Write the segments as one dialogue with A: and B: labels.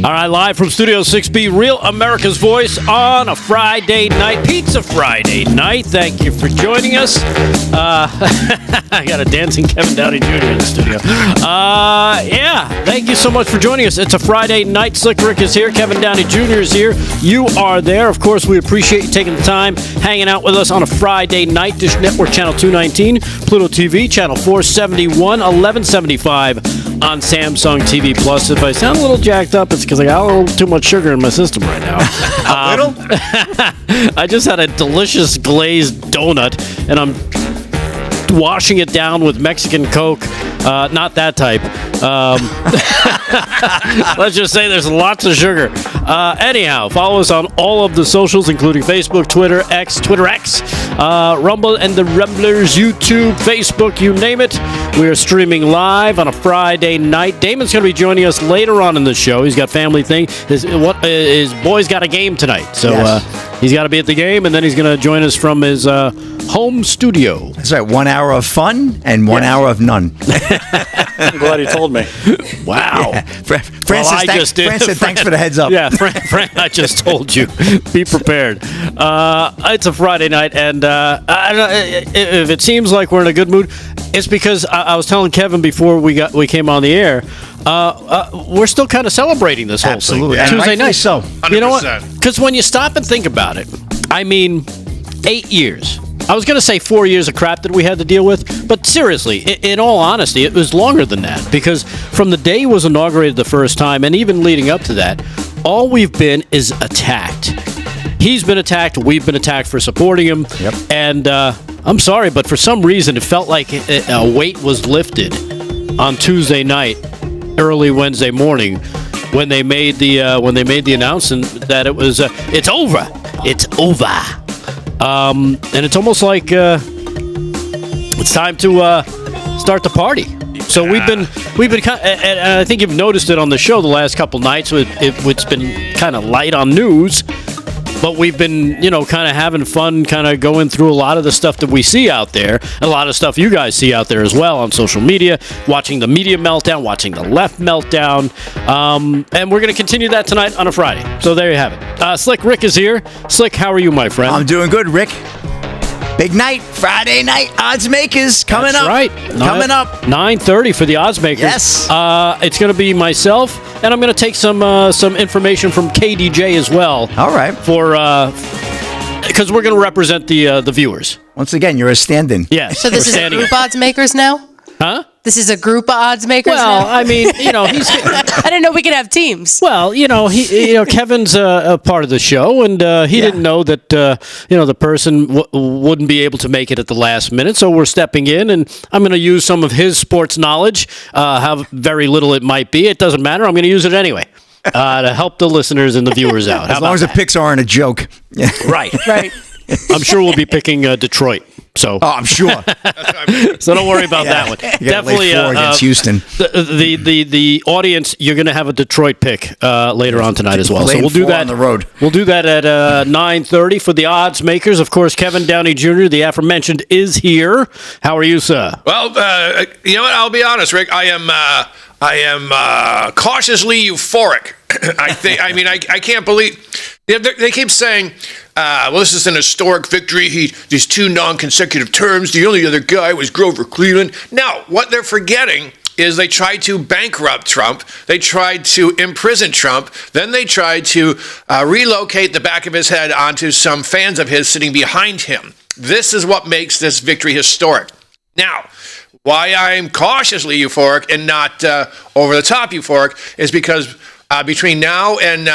A: All right, live from Studio 6B, Real America's Voice on a Friday night, Pizza Friday night. Thank you for joining us. I got a dancing Kevin Downey Jr. in the studio. Thank you so much for joining us. It's a Friday night. Slick Rick is here. Kevin Downey Jr. is here. You are there. Of course, we appreciate you taking the time, hanging out with us on a Friday night. Dish Network Channel 219, Pluto TV, Channel 471, 1175 on Samsung TV Plus. If I sound a little jacked up, it's because I got a little too much sugar in my system right now.
B: A little?
A: I just had a delicious glazed donut, and I'm washing it down with Mexican Coke. Not that type. Let's just say there's lots of sugar. Anyhow, follow us on all of the socials, including Facebook, Twitter X, Rumble and the Rumblers, YouTube, Facebook, you name it. We are streaming live on a Friday night. Damon's going to be joining us later on in the show. He's got family thing. His boy's got a game tonight, so he's got to be at the game, and then he's going to join us from his home studio.
B: That's right. 1 hour of fun and 1 hour of none.
C: I'm glad he told me.
A: Wow.
B: Yeah. Francis, thanks for the heads up.
A: Yeah, Frank, I just told you. Be prepared. It's a Friday night, and I don't know, if it seems like we're in a good mood, it's because I was telling Kevin before we came on the air, we're still kind of celebrating this whole
B: Absolutely.
A: thing. Tuesday night.
B: So.
D: 100%.
A: You know what? Because when you stop and think about it, I mean, 8 years. I was going to say 4 years of crap that we had to deal with, but seriously, in all honesty, it was longer than that, because from the day he was inaugurated the first time, and even leading up to that, all we've been is attacked. He's been attacked, we've been attacked for supporting him, and I'm sorry, but for some reason, it felt like a weight was lifted on Tuesday night, early Wednesday morning, when they made the announcement that it was it's over. And it's almost like it's time to start the party. So we've been kind of, and I think you've noticed it on the show the last couple nights. It's been kind of light on news, but we've been kind of having fun, kind of going through a lot of the stuff that we see out there, and a lot of stuff you guys see out there as well on social media, watching the media meltdown, watching the left meltdown, and we're going to continue that tonight on a Friday. So there you have it. Slick Rick is here. Slick, how are you, my friend?
B: I'm doing good, Rick. Big night, Friday night, odds makers coming
A: That's
B: up.
A: Right.
B: Coming up.
A: 9:30 for the odds makers.
B: Yes.
A: It's going to be myself, and I'm going to take some information from KDJ as well.
B: All right.
A: Because we're going to represent the viewers.
B: Once again, you're a stand-in.
A: Yes.
E: So this is a group odds makers now?
A: Huh?
E: This is a group of odds makers
A: Well,
E: now?
A: I mean, he's.
E: I didn't know we could have teams.
A: Well, Kevin's a part of the show, and he didn't know that the person wouldn't be able to make it at the last minute. So we're stepping in, and I'm going to use some of his sports knowledge, how very little it might be. It doesn't matter. I'm going to use it anyway to help the listeners and the viewers out.
B: As long as the picks aren't a joke.
A: Right.
E: Right.
A: I'm sure we'll be picking Detroit. So,
B: I'm sure.
A: So don't worry about that one.
B: Definitely against Houston.
A: The audience, you're going to have a Detroit pick later on tonight as well. So we'll do that
B: on the road.
A: We'll do that at 9:30 for the odds makers. Of course, Kevin Downey Jr., the aforementioned, is here. How are you, sir?
D: Well, you know what? I'll be honest, Rick. I am cautiously euphoric. I can't believe they keep saying, well, this is an historic victory. These 2 non-consecutive terms. The only other guy was Grover Cleveland. Now, what they're forgetting is they tried to bankrupt Trump. They tried to imprison Trump. Then they tried to relocate the back of his head onto some fans of his sitting behind him. This is what makes this victory historic. Now, why I'm cautiously euphoric and not over-the-top euphoric is because between now and,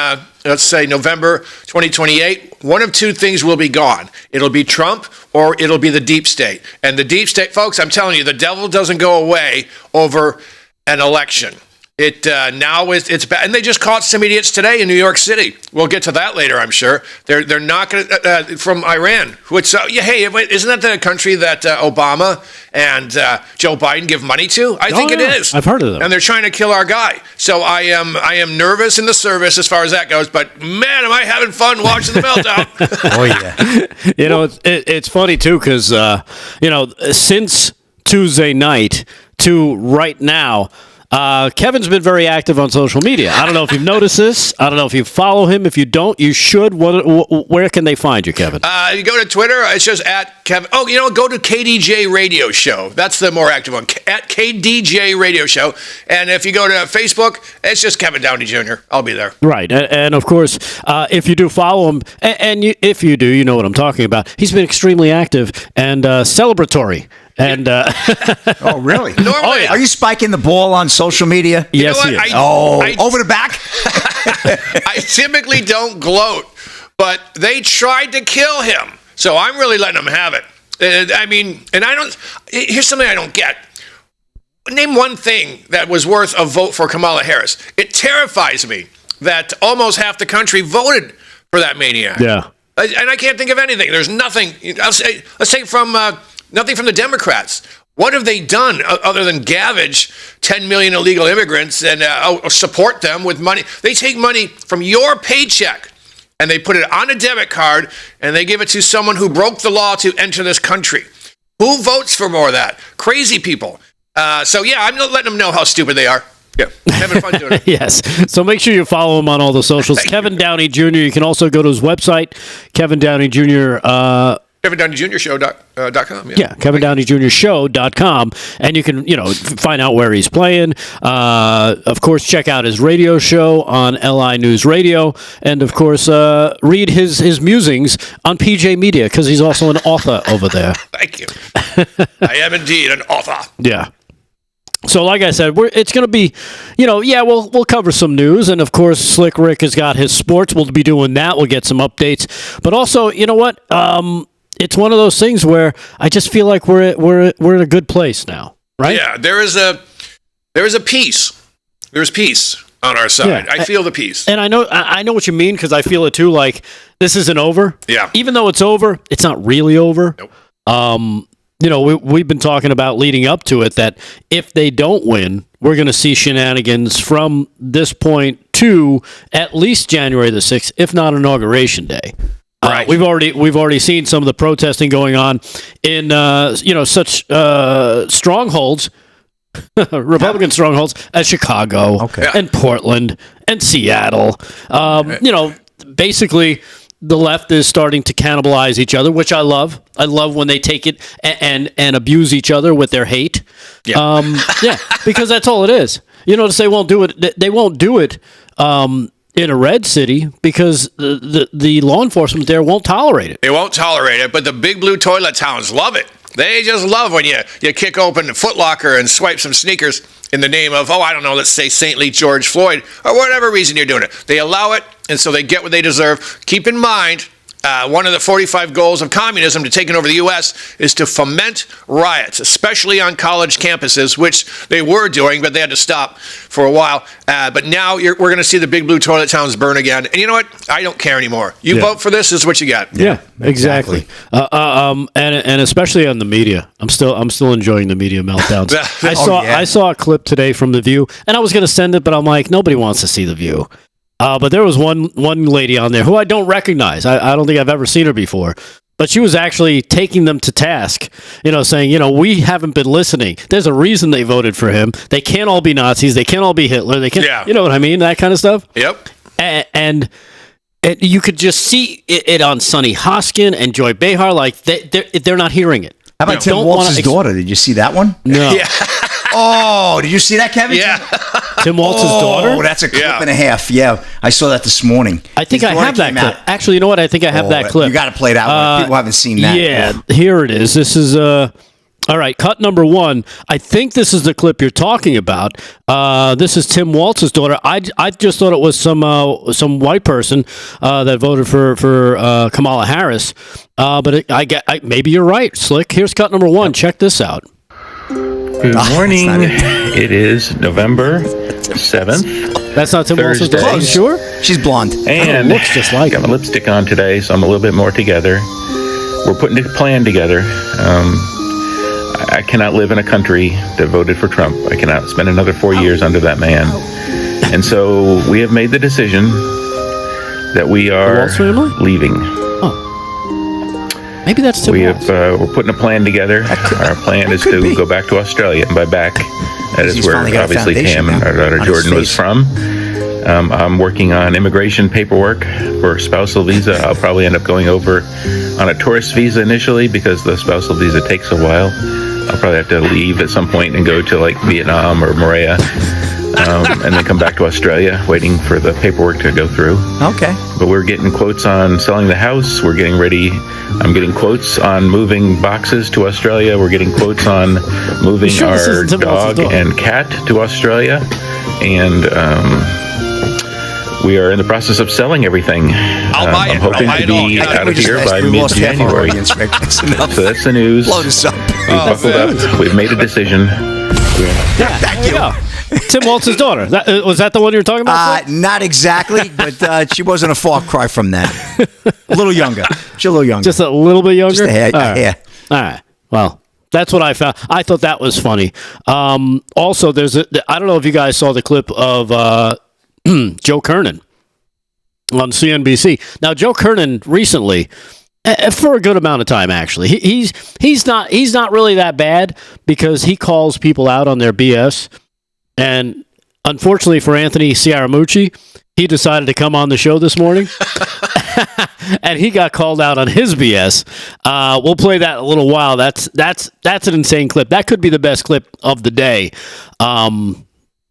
D: let's say, November 2028, one of 2 things will be gone. It'll be Trump or it'll be the deep state. And the deep state, folks, I'm telling you, the devil doesn't go away over an election. It's bad, and they just caught some idiots today in New York City. We'll get to that later, I'm sure. They're not going to from Iran. Which hey, isn't that the country that Obama and Joe Biden give money to? I think it is.
A: I've heard of them, and
D: they're trying to kill our guy. So I am nervous in the service as far as that goes. But man, am I having fun watching the meltdown?
B: Oh yeah.
A: It's funny too because since Tuesday night to right now. Kevin's been very active on social media. I don't know if you've noticed this. I don't know if you follow him. If you don't, you should. Where can they find you, Kevin?
D: You go to Twitter. It's just at Kevin. Oh, go to KDJ Radio Show. That's the more active one. At KDJ Radio Show. And if you go to Facebook, it's just Kevin Downey Jr. I'll be there.
A: Right. And of course, if you do follow him, if you do, you know what I'm talking about. He's been extremely active and celebratory. And
B: oh, really?
D: Normally,
B: are you spiking the ball on social media?
A: Yes,
D: you know what?
A: he is.
B: Over the back?
D: I typically don't gloat, but they tried to kill him, so I'm really letting them have it. Here's something I don't get. Name one thing that was worth a vote for Kamala Harris. It terrifies me that almost half the country voted for that maniac.
A: Yeah.
D: And I can't think of anything. There's nothing. Let's say from nothing from the Democrats. What have they done other than gavage 10 million illegal immigrants and support them with money? They take money from your paycheck and they put it on a debit card and they give it to someone who broke the law to enter this country. Who votes for more of that? Crazy people. I'm not letting them know how stupid they are. Yeah, having fun doing it.
A: Yes. So make sure you follow him on all the socials. Kevin Downey Jr. You can also go to his website, Kevin Downey Jr.
D: KevinDowneyJrShow.com.
A: Yeah, KevinDowneyJrShow.com, and you can find out where he's playing. Of course, check out his radio show on LI News Radio, and of course, read his musings on PJ Media because he's also an author over there.
D: Thank you. I am indeed an author.
A: Yeah. So, like I said, it's going to be, we'll cover some news, and of course, Slick Rick has got his sports. We'll be doing that. We'll get some updates, but also, you know what? It's one of those things where I just feel like we're in a good place now, right?
D: Yeah, there is a peace. There's peace on our side. Yeah, I feel the peace,
A: and I know what you mean because I feel it too. Like this isn't over.
D: Yeah.
A: Even though it's over, it's not really over.
D: Nope.
A: We've been talking about leading up to it that if they don't win, we're going to see shenanigans from this point to at least January the 6th, if not Inauguration Day.
D: Right.
A: We've already seen some of the protesting going on in such strongholds, Republican strongholds as Chicago and Portland and Seattle. Basically, the left is starting to cannibalize each other, which I love. I love when they take it and abuse each other with their hate.
D: Yeah.
A: Because that's all it is. To say won't do it. They won't do it in a red city because the law enforcement there won't tolerate it.
D: They won't tolerate it, but the big blue toilet towns love it. They just love when you kick open the Foot Locker and swipe some sneakers in the name of, let's say saintly George Floyd, or whatever reason you're doing it. They allow it, and so they get what they deserve. Keep in mind, one of the 45 goals of communism to taking over the U.S. is to foment riots, especially on college campuses, which they were doing, but they had to stop for a while. But now we're going to see the big blue toilet towns burn again. And you know what? I don't care anymore. You vote for this is what you got.
A: Yeah, exactly. And especially on the media, I'm still enjoying the media meltdowns. I saw a clip today from The View, and I was going to send it, but I'm like, nobody wants to see The View. But there was one lady on there who I don't recognize. I don't think I've ever seen her before. But she was actually taking them to task, saying, we haven't been listening. There's a reason they voted for him. They can't all be Nazis. They can't all be Hitler. They can't, you know what I mean? That kind of stuff.
D: Yep.
A: And you could just see it on Sonny Hoskin and Joy Behar. Like, they're not hearing it.
B: How about Tim Walz's daughter? Did you see that one?
A: No.
D: Yeah.
B: Oh, did you see that, Kevin?
D: Yeah.
A: Tim Walz's daughter?
B: Oh, that's a clip and a half. Yeah, I saw that this morning.
A: I think I have that clip. Actually, you know what? I think I have that clip.
B: You got to play that one. People haven't seen that.
A: Yeah, here it is. This is all right, cut number 1. I think this is the clip you're talking about. This is Tim Walz's daughter. I just thought it was some white person that voted for Kamala Harris. But maybe you're right, Slick. Here's cut number 1. Check this out.
F: Good morning. It is November 7th.
A: That's not Tim Walz's daughter. Are you sure?
B: She's blonde.
F: And
A: looks just like
F: got my lipstick on today, so I'm a little bit more together. We're putting a plan together. I cannot live in a country that voted for Trump. I cannot spend another 4 years under that man. And so we have made the decision that we are leaving.
A: Maybe that's Tim Walz.
F: We're putting a plan together. Our plan is to go back to Australia, and by back, that is
B: He's
F: where
B: finally got a
F: obviously
B: foundation
F: Tam and
B: now
F: our daughter
B: on his
F: Jordan was
B: face.
F: from. I'm working on immigration paperwork for spousal visa. I'll probably end up going over on a tourist visa initially because the spousal visa takes a while. I'll probably have to leave at some point and go to like Vietnam or Morea, and then come back to Australia, waiting for the paperwork to go through.
B: Okay.
F: But we're getting quotes on selling the house. We're getting ready. I'm getting quotes on moving boxes to Australia. We're getting quotes on moving
A: sure this
F: our
A: isn't Tim Walz's
F: dog
A: dog?
F: and cat to Australia. And we are in the process of selling everything.
D: I'll buy it.
F: I'm hoping
D: I'll buy
F: to
D: it all.
F: be
D: Yeah,
F: out
B: We
F: of
B: just
F: here
B: asked-
F: by
B: we lost half our
F: mid-January.
B: audience, Rick. That's enough.
F: So that's the news.
B: Load us up.
F: We've buckled up. We've made a decision.
B: Thank you.
A: Tim Walz's daughter. Was that the one you were talking about?
B: Not exactly, but she wasn't a far cry from that. A little younger. She's a little younger.
A: Just a little bit younger?
B: Just a hair.
A: All right.
B: A hair.
A: All right. Well, that's what I found. I thought that was funny. Also, I don't know if you guys saw the clip of Joe Kernan on CNBC. Now, Joe Kernan recently, for a good amount of time, actually, he's not really that bad because he calls people out on their BS. And unfortunately for Anthony Sciaramucci, he decided to come on the show this morning. And he got called out on his BS. We'll play that in a little while. That's an insane clip. That could be the best clip of the day.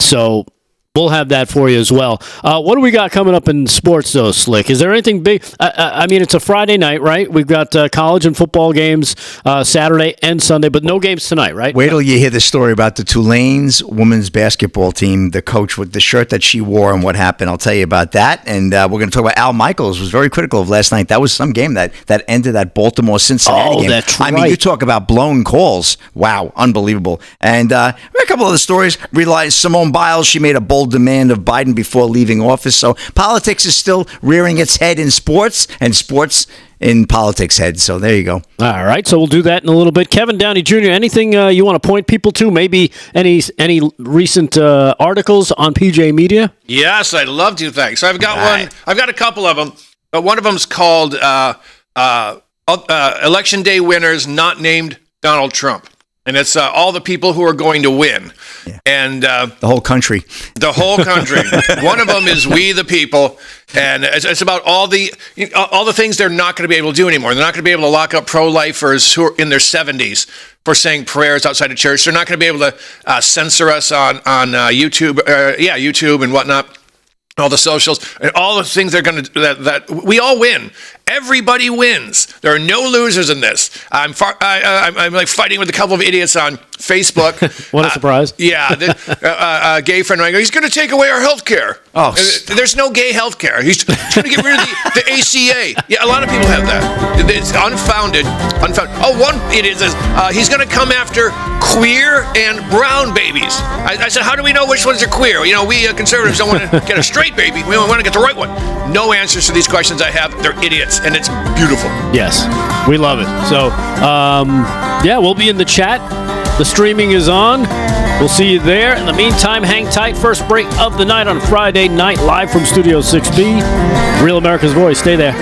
A: So we'll have that for you as well. What do we got coming up in sports, though, Slick? Is there anything big? I mean, it's a Friday night, right? We've got college and football games Saturday and Sunday, but no games tonight, right?
B: Wait till you hear the story about the Tulane's women's basketball team, the coach with the shirt that she wore and what happened. I'll tell you about that. And we're going to talk about Al Michaels, was very critical of last night. That was some game that ended that Baltimore-Cincinnati game.
A: That's
B: I mean,
A: right.
B: you talk about blown calls. Wow, unbelievable. And a couple other stories. Realized Simone Biles, she made a bold demand of Biden before leaving office. So politics is still rearing its head in sports, and sports in politics' head. So there you go.
A: All right, so we'll do that in a little bit. Kevin Downey Jr., anything you want to point people to? Maybe any recent articles on PJ Media?
D: Yes, I'd love to. Thanks. So I've got one. I've got a couple of them, but one of them's called "Election Day Winners Not Named Donald Trump," and it's all the people who are going to win, and
B: The whole country.
D: the whole country. One of them is "We the People," and it's about all the things they're not going to be able to do anymore. They're not going to be able to lock up pro-lifers who are in their 70s for saying prayers outside of church. They're not going to be able to censor us on YouTube, YouTube and whatnot. All the socials and all the things they're going to that we all win. Everybody wins. There are no losers in this. I'm like fighting with a couple of idiots on Facebook.
A: What a surprise.
D: Yeah, a gay friend of mine goes, he's going to take away our health care.
B: Oh,
D: there's no gay health care. He's trying to get rid of the ACA. Yeah, a lot of people have that. It's unfounded. Oh, one idiot says he's going to come after queer and brown babies. I said, how do we know which ones are queer? You know, we conservatives don't want to get a straight baby. We want to get the right one. No answers to these questions I have. They're idiots, and it's beautiful.
A: Yes, we love it. So, we'll be in the chat. The streaming is on. We'll see you there. In the meantime, hang tight. First break of the night on Friday night, live from Studio 6B. Real America's Voice. Stay there.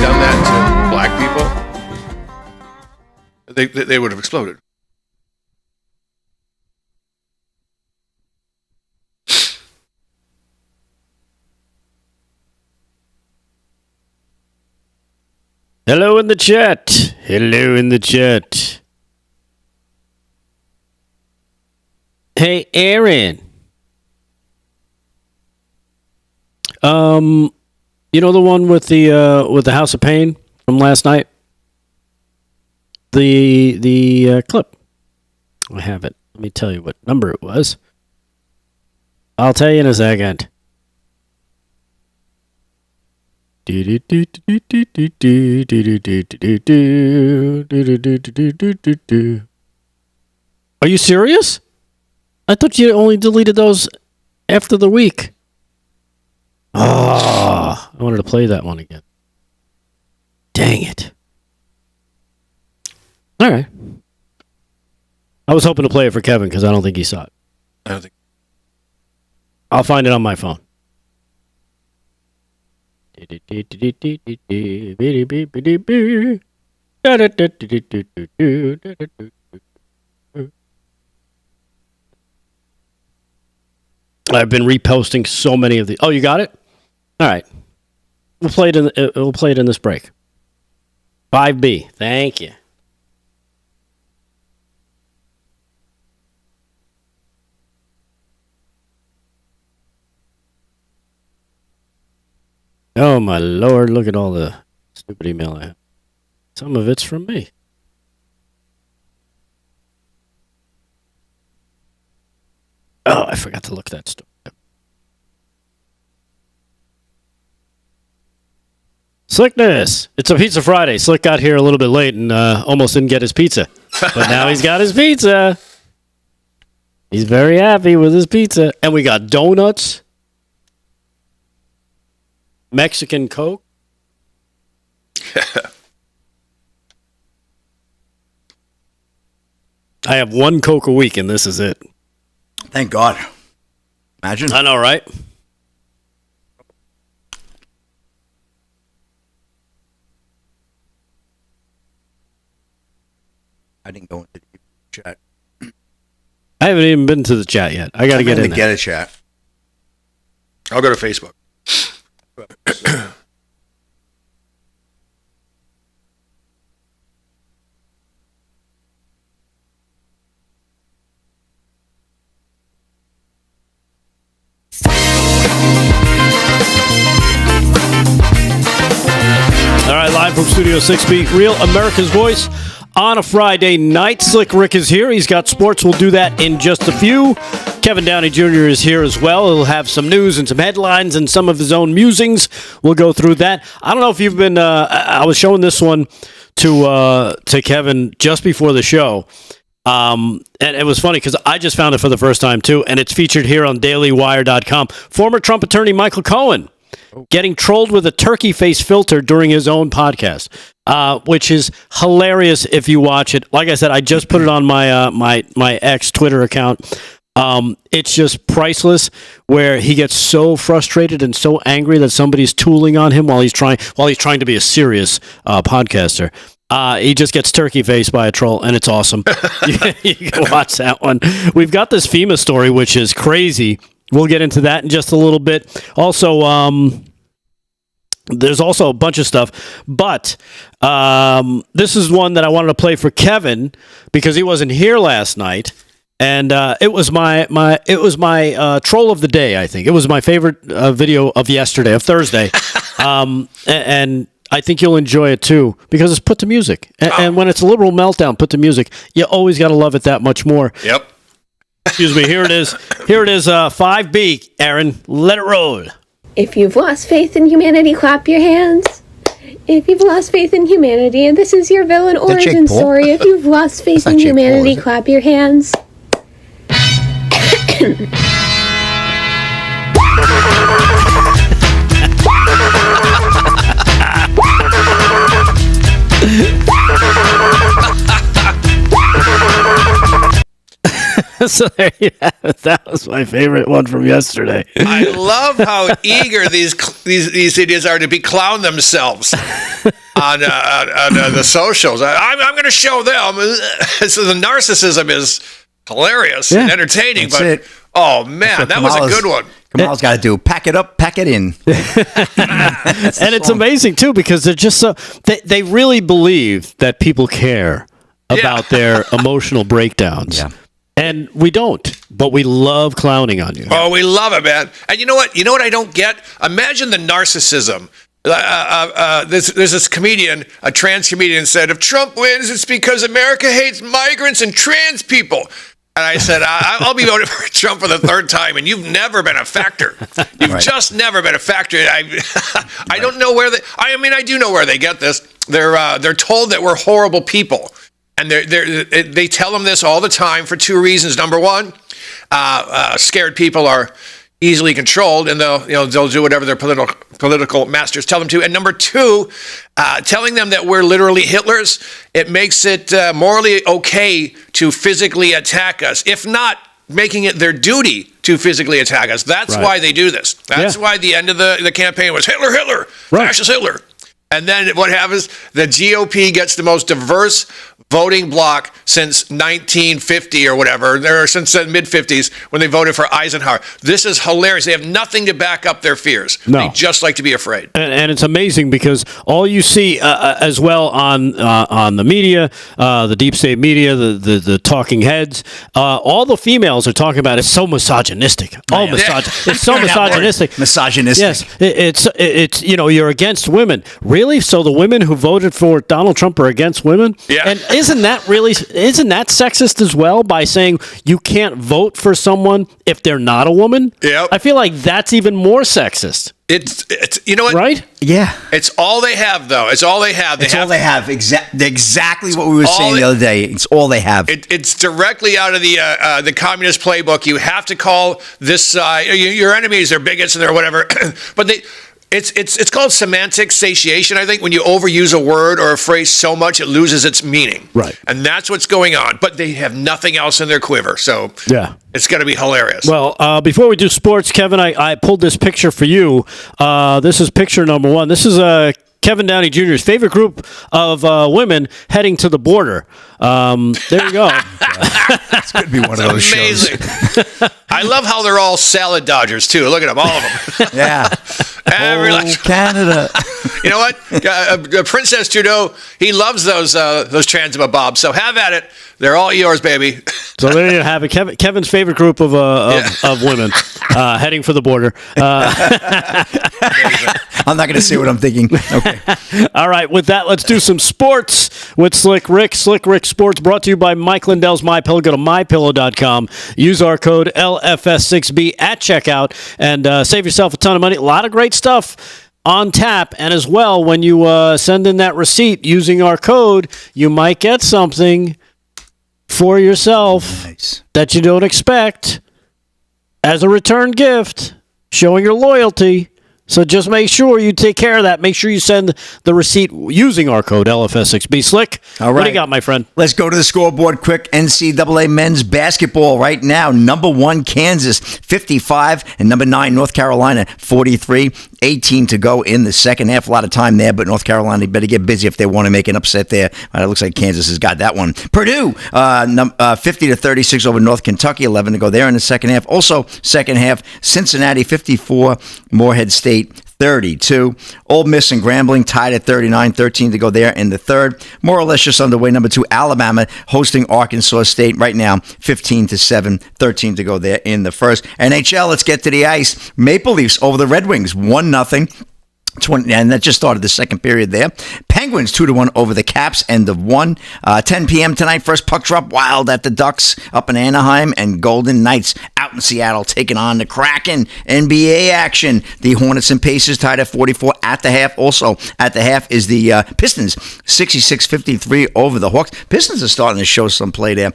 D: Done that to black people, they would have exploded.
A: Hello in the chat. Hello in the chat. Hey, Aaron. You know the one with the House of Pain from last night? The clip. I have it. Let me tell you what number it was. I'll tell you in a second. Are you serious? I thought you only deleted those after the week. Oh, I wanted to play that one again. Dang it. All right. I was hoping to play it for Kevin because I don't think he saw it.
D: I don't think.
A: I'll find it on my phone. I've been reposting so many of the. Oh, you got it? All right. We'll play it in this break. 5B. Thank you. Oh, my Lord. Look at all the stupid email I have. Some of it's from me. Oh, I forgot to look that story up. Slickness. It's a Pizza Friday. Slick got here a little bit late and almost didn't get his pizza. But now he's got his pizza. He's very happy with his pizza. And we got donuts. Mexican Coke. I have one Coke a week, and this is it.
B: Thank God. Imagine.
A: I know, right?
B: I didn't go into the chat.
A: I haven't even been to the chat yet. I got to get in there.
B: Get a chat.
D: I'll go to Facebook.
A: All right, live from Studio 6B, Real America's Voice on a Friday night. Slick Rick is here. He's got sports. We'll do that in just a few. Kevin Downey Jr. is here as well. He'll have some news and some headlines and some of his own musings. We'll go through that. I don't know if you've been. I was showing this one to Kevin just before the show. And it was funny because I just found it for the first time, too, and it's featured here on dailywire.com. Former Trump attorney Michael Cohen getting trolled with a turkey face filter during his own podcast, which is hilarious if you watch it. Like I said, I just put it on my my ex Twitter account. It's just priceless, where he gets so frustrated and so angry that somebody's tooling on him while he's trying to be a serious podcaster. He just gets turkey faced by a troll, and it's awesome. You can watch that one. We've got this FEMA story, which is crazy. We'll get into that in just a little bit. Also, there's also a bunch of stuff, but this is one that I wanted to play for Kevin because he wasn't here last night, and it was my troll of the day. I think it was my favorite video of Thursday, and I think you'll enjoy it too because it's put to music, and when it's a liberal meltdown put to music, you always got to love it that much more.
D: Yep.
A: Excuse me. Here it is. 5B. Aaron, let it roll.
G: If you've lost faith in humanity, clap your hands. If you've lost faith in humanity, and this is your villain origin story, if you've lost faith in humanity, clap your hands.
A: So there you have it. That was my favorite one from yesterday.
D: I love how eager these idiots are to be clown themselves on the socials. I'm going to show them. So the narcissism is hilarious and entertaining. But oh man, that was a good one.
B: Kamal's got to do pack it up, pack it in.
A: And it's amazing too because they're just so they really believe that people care about their emotional breakdowns. Yeah. And we don't, but we love clowning on you.
D: Oh, we love it, man. And you know what? You know what I don't get? Imagine the narcissism. There's this comedian, a trans comedian, said, if Trump wins, it's because America hates migrants and trans people. And I said, I'll be voting for Trump for the third time, and you've never been a factor. You've just never been a factor. I don't know where I do know where they get this. They're told that we're horrible people. And they tell them this all the time for two reasons. Number one, scared people are easily controlled, and they'll do whatever their political masters tell them to. And number two, telling them that we're literally Hitlers, it makes it morally okay to physically attack us. If not making it their duty to physically attack us. That's why they do this. That's why the end of the campaign was Hitler, fascist Hitler. And then what happens? The GOP gets the most diverse voting bloc since 1950 or whatever, or since the mid-50s when they voted for Eisenhower. This is hilarious. They have nothing to back up their fears.
A: No.
D: They just like to be afraid.
A: And it's amazing because all you see as well on the media, the deep state media, the talking heads, all the females are talking about it's so misogynistic. It's so misogynistic.
B: Misogynistic.
A: Yes, it's you're against women. Really? So the women who voted for Donald Trump are against women?
D: Yeah.
A: And isn't that sexist as well by saying you can't vote for someone if they're not a woman?
D: Yep.
A: I feel like that's even more sexist.
D: It's you know what?
A: Right?
B: Yeah.
D: It's all they have, though. It's all they have.
B: All they have. Exactly what we were saying the other day. It's all they have.
D: It's directly out of the communist playbook. You have to call this your enemies, they're bigots and they're whatever. But it's called semantic satiation, I think. When you overuse a word or a phrase so much, it loses its meaning.
A: Right.
D: And that's what's going on. But they have nothing else in their quiver. So it's going to be hilarious.
A: Well, before we do sports, Kevin, I pulled this picture for you. This is picture number one. This is Kevin Downey Jr.'s favorite group of women heading to the border. There you go.
B: It's going to be one of those
D: amazing.
B: shows.
D: I love how they're all salad dodgers, too. Look at them, all of them.
B: Yeah. Canada.
D: You know what? Princess Trudeau, he loves those Transma bobs. So have at it. They're all yours, baby.
A: So there you have it. Kevin's favorite group of women heading for the border.
B: I'm not going to say what I'm thinking. Okay.
A: All right. With that, let's do some sports with Slick Rick. Slick Rick Sports brought to you by Mike Lindell's MyPillow. Go to mypillow.com. Use our code LFS6B at checkout and save yourself a ton of money. A lot of great stuff on tap. And as well, when you send in that receipt using our code, you might get something for yourself that you don't expect as a return gift, showing your loyalty. So just make sure you take care of that. Make sure you send the receipt using our code LFS6B. Slick,
B: all right.
A: What do you got, my friend?
B: Let's go to the scoreboard quick. NCAA men's basketball right now. Number 1, Kansas, 55. And number 9, North Carolina, 43. 18 to go in the second half. A lot of time there, but North Carolina better get busy if they want to make an upset there. It looks like Kansas has got that one. Purdue, 50 to 36 over North Kentucky. 11 to go there in the second half. Also, second half, Cincinnati, 54. Morehead State, 32. Ole Miss and Grambling tied at 39, 13 to go there in the third. More or less just underway. Number 2, Alabama hosting Arkansas State right now, 15 to 7, 13 to go there in the first. NHL, let's get to the ice. Maple Leafs over the Red Wings, 1-0. 20, and that just started the second period there. Penguins 2-1 over the Caps, end of 1. 10 p.m. tonight, first puck drop, Wild at the Ducks up in Anaheim, and Golden Knights out in Seattle taking on the Kraken. NBA action. The Hornets and Pacers tied at 44 at the half. Also at the half is the Pistons 66-53 over the Hawks. Pistons are starting to show some play there.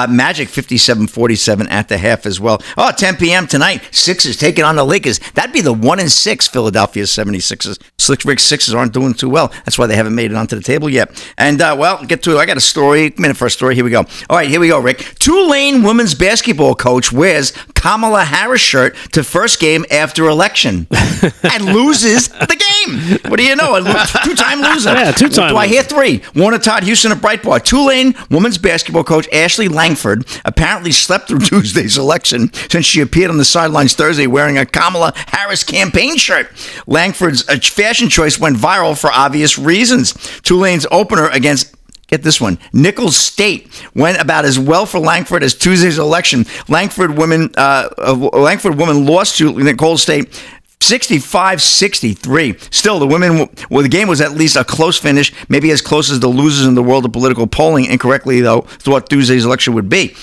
B: Magic 57-47 at the half as well. 10 p.m. tonight, Sixers taking on the Lakers. That'd be the 1-6 Philadelphia 76ers. Slick Rick Sixers aren't doing too well. That's why they haven't made it onto the table yet. And, get to it. I got a story. Minute for a story. Here we go. All right, here we go, Rick. Tulane women's basketball coach wears Kamala Harris shirt to first game after election and loses the game. What do you know? A two-time loser.
A: Yeah, two-time
B: Do I hear 3? Warner Todd Houston at Breitbart. Tulane women's basketball coach Ashley Langford apparently slept through Tuesday's election since she appeared on the sidelines Thursday wearing a Kamala Harris campaign shirt. Langford's fashion choice went viral for obvious reasons. Tulane's opener against, get this one, Nicholls State went about as well for Langford as Tuesday's election. Langford woman lost to Nicholls State 65-63. Still, the game was at least a close finish, maybe as close as the losers in the world of political polling incorrectly, though, thought Tuesday's election would be.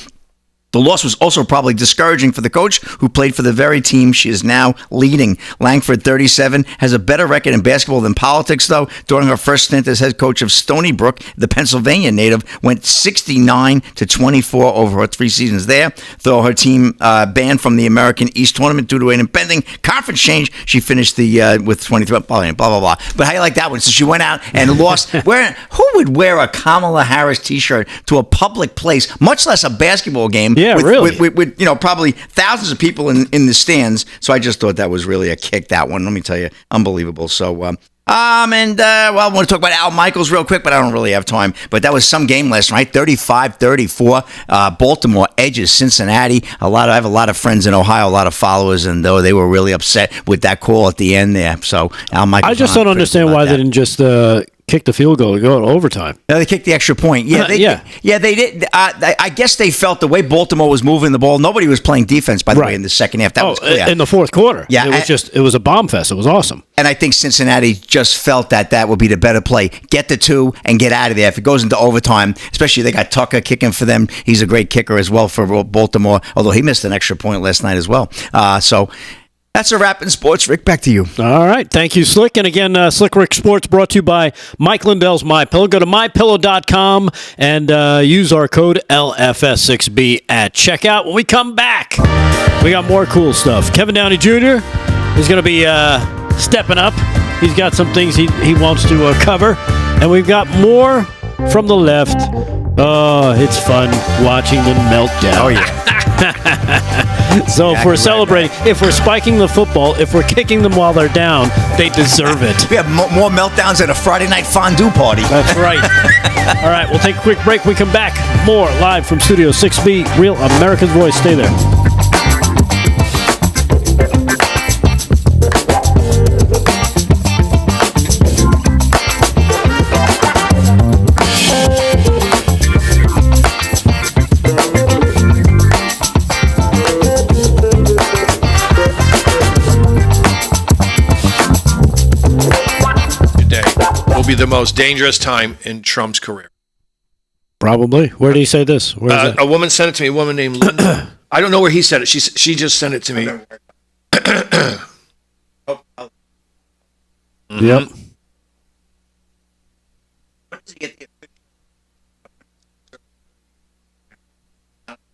B: The loss was also probably discouraging for the coach who played for the very team she is now leading. Langford, 37, has a better record in basketball than politics, though. During her first stint as head coach of Stony Brook, the Pennsylvania native went 69-24 over her 3 seasons there. Though her team banned from the American East Tournament due to an impending conference change, she finished with 23, blah, blah, blah. But how you like that one? So she went out and lost. Who would wear a Kamala Harris T-shirt to a public place, much less a basketball game,
A: Yeah, really.
B: With probably thousands of people in the stands. So I just thought that was really a kick, that one. Let me tell you, unbelievable. So, I want to talk about Al Michaels real quick, but I don't really have time. But that was some game last night, 35-34. Baltimore edges Cincinnati. I have a lot of friends in Ohio, a lot of followers, and though they were really upset with that call at the end there. So Al Michaels.
A: I just don't understand why they didn't just kick the field goal and go to overtime.
B: No, they kicked the extra point. Yeah, they did. I guess they felt the way Baltimore was moving the ball. Nobody was playing defense, by the way, in the second half. That was clear.
A: In the fourth quarter.
B: Yeah,
A: it was a bomb fest. It was awesome.
B: And I think Cincinnati just felt that would be the better play. Get the 2 and get out of there. If it goes into overtime, especially they got Tucker kicking for them. He's a great kicker as well for Baltimore, although he missed an extra point last night as well. So that's a wrap in sports. Rick, back to you.
A: All right. Thank you, Slick. And again, Slick Rick Sports brought to you by Mike Lindell's MyPillow. Go to mypillow.com and use our code LFS6B at checkout. When we come back, we got more cool stuff. Kevin Downey Jr. is going to be stepping up. He's got some things he wants to cover. And we've got more from the left. Oh, it's fun watching them melt down.
B: Oh, yeah.
A: So if we're celebrating, if we're spiking the football, if we're kicking them while they're down, they deserve it.
B: We have more meltdowns at a Friday night fondue party.
A: That's right. All right, we'll take a quick break. We come back. More live from Studio 6B, Real America's Voice. Stay there.
D: Be the most dangerous time in Trump's career.
A: Probably. Where did he say this? Where is it?
D: A woman sent it to me. A woman named Linda. I don't know where he said it. She just sent it to me.
A: Yep.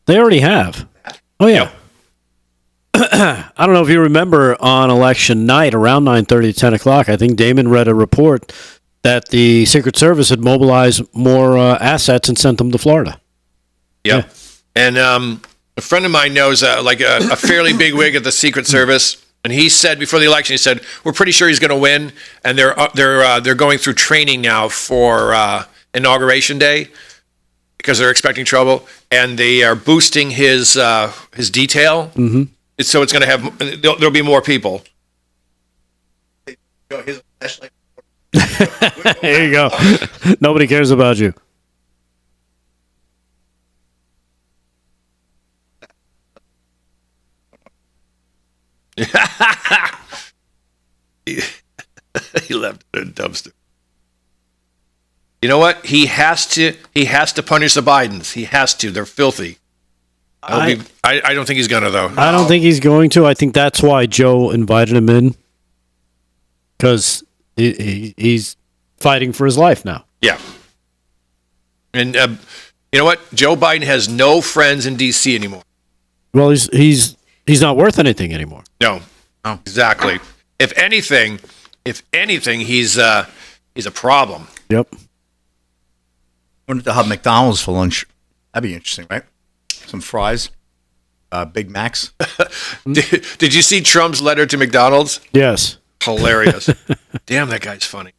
A: They already have. Oh yeah. I don't know if you remember on election night around 9:30, 10 o'clock. I think Damon read a report that the Secret Service had mobilized more assets and sent them to Florida.
D: Yep. Yeah. And a friend of mine knows a fairly big wig at the Secret Service, and he said before the election, he said, "We're pretty sure he's going to win," and they're going through training now for Inauguration Day because they're expecting trouble, and they are boosting his detail. Mm-hmm. So it's going to have there'll be more people.
A: There you go. Nobody cares about you.
D: He left it in a dumpster. You know what? He has to punish the Bidens. He has to. They're filthy. I don't think he's gonna though.
A: I don't think he's going to. I think that's why Joe invited him in, because he's fighting for his life now.
D: Yeah. And you know what? Joe Biden has no friends in D.C. anymore.
A: Well, he's not worth anything anymore.
D: No, exactly. If anything, he's a problem.
A: Yep.
B: I wonder if they'll have McDonald's for lunch. That'd be interesting, right? Some fries, Big Macs.
D: Did you see Trump's letter to McDonald's?
A: Yes.
D: Hilarious. Damn, that guy's funny.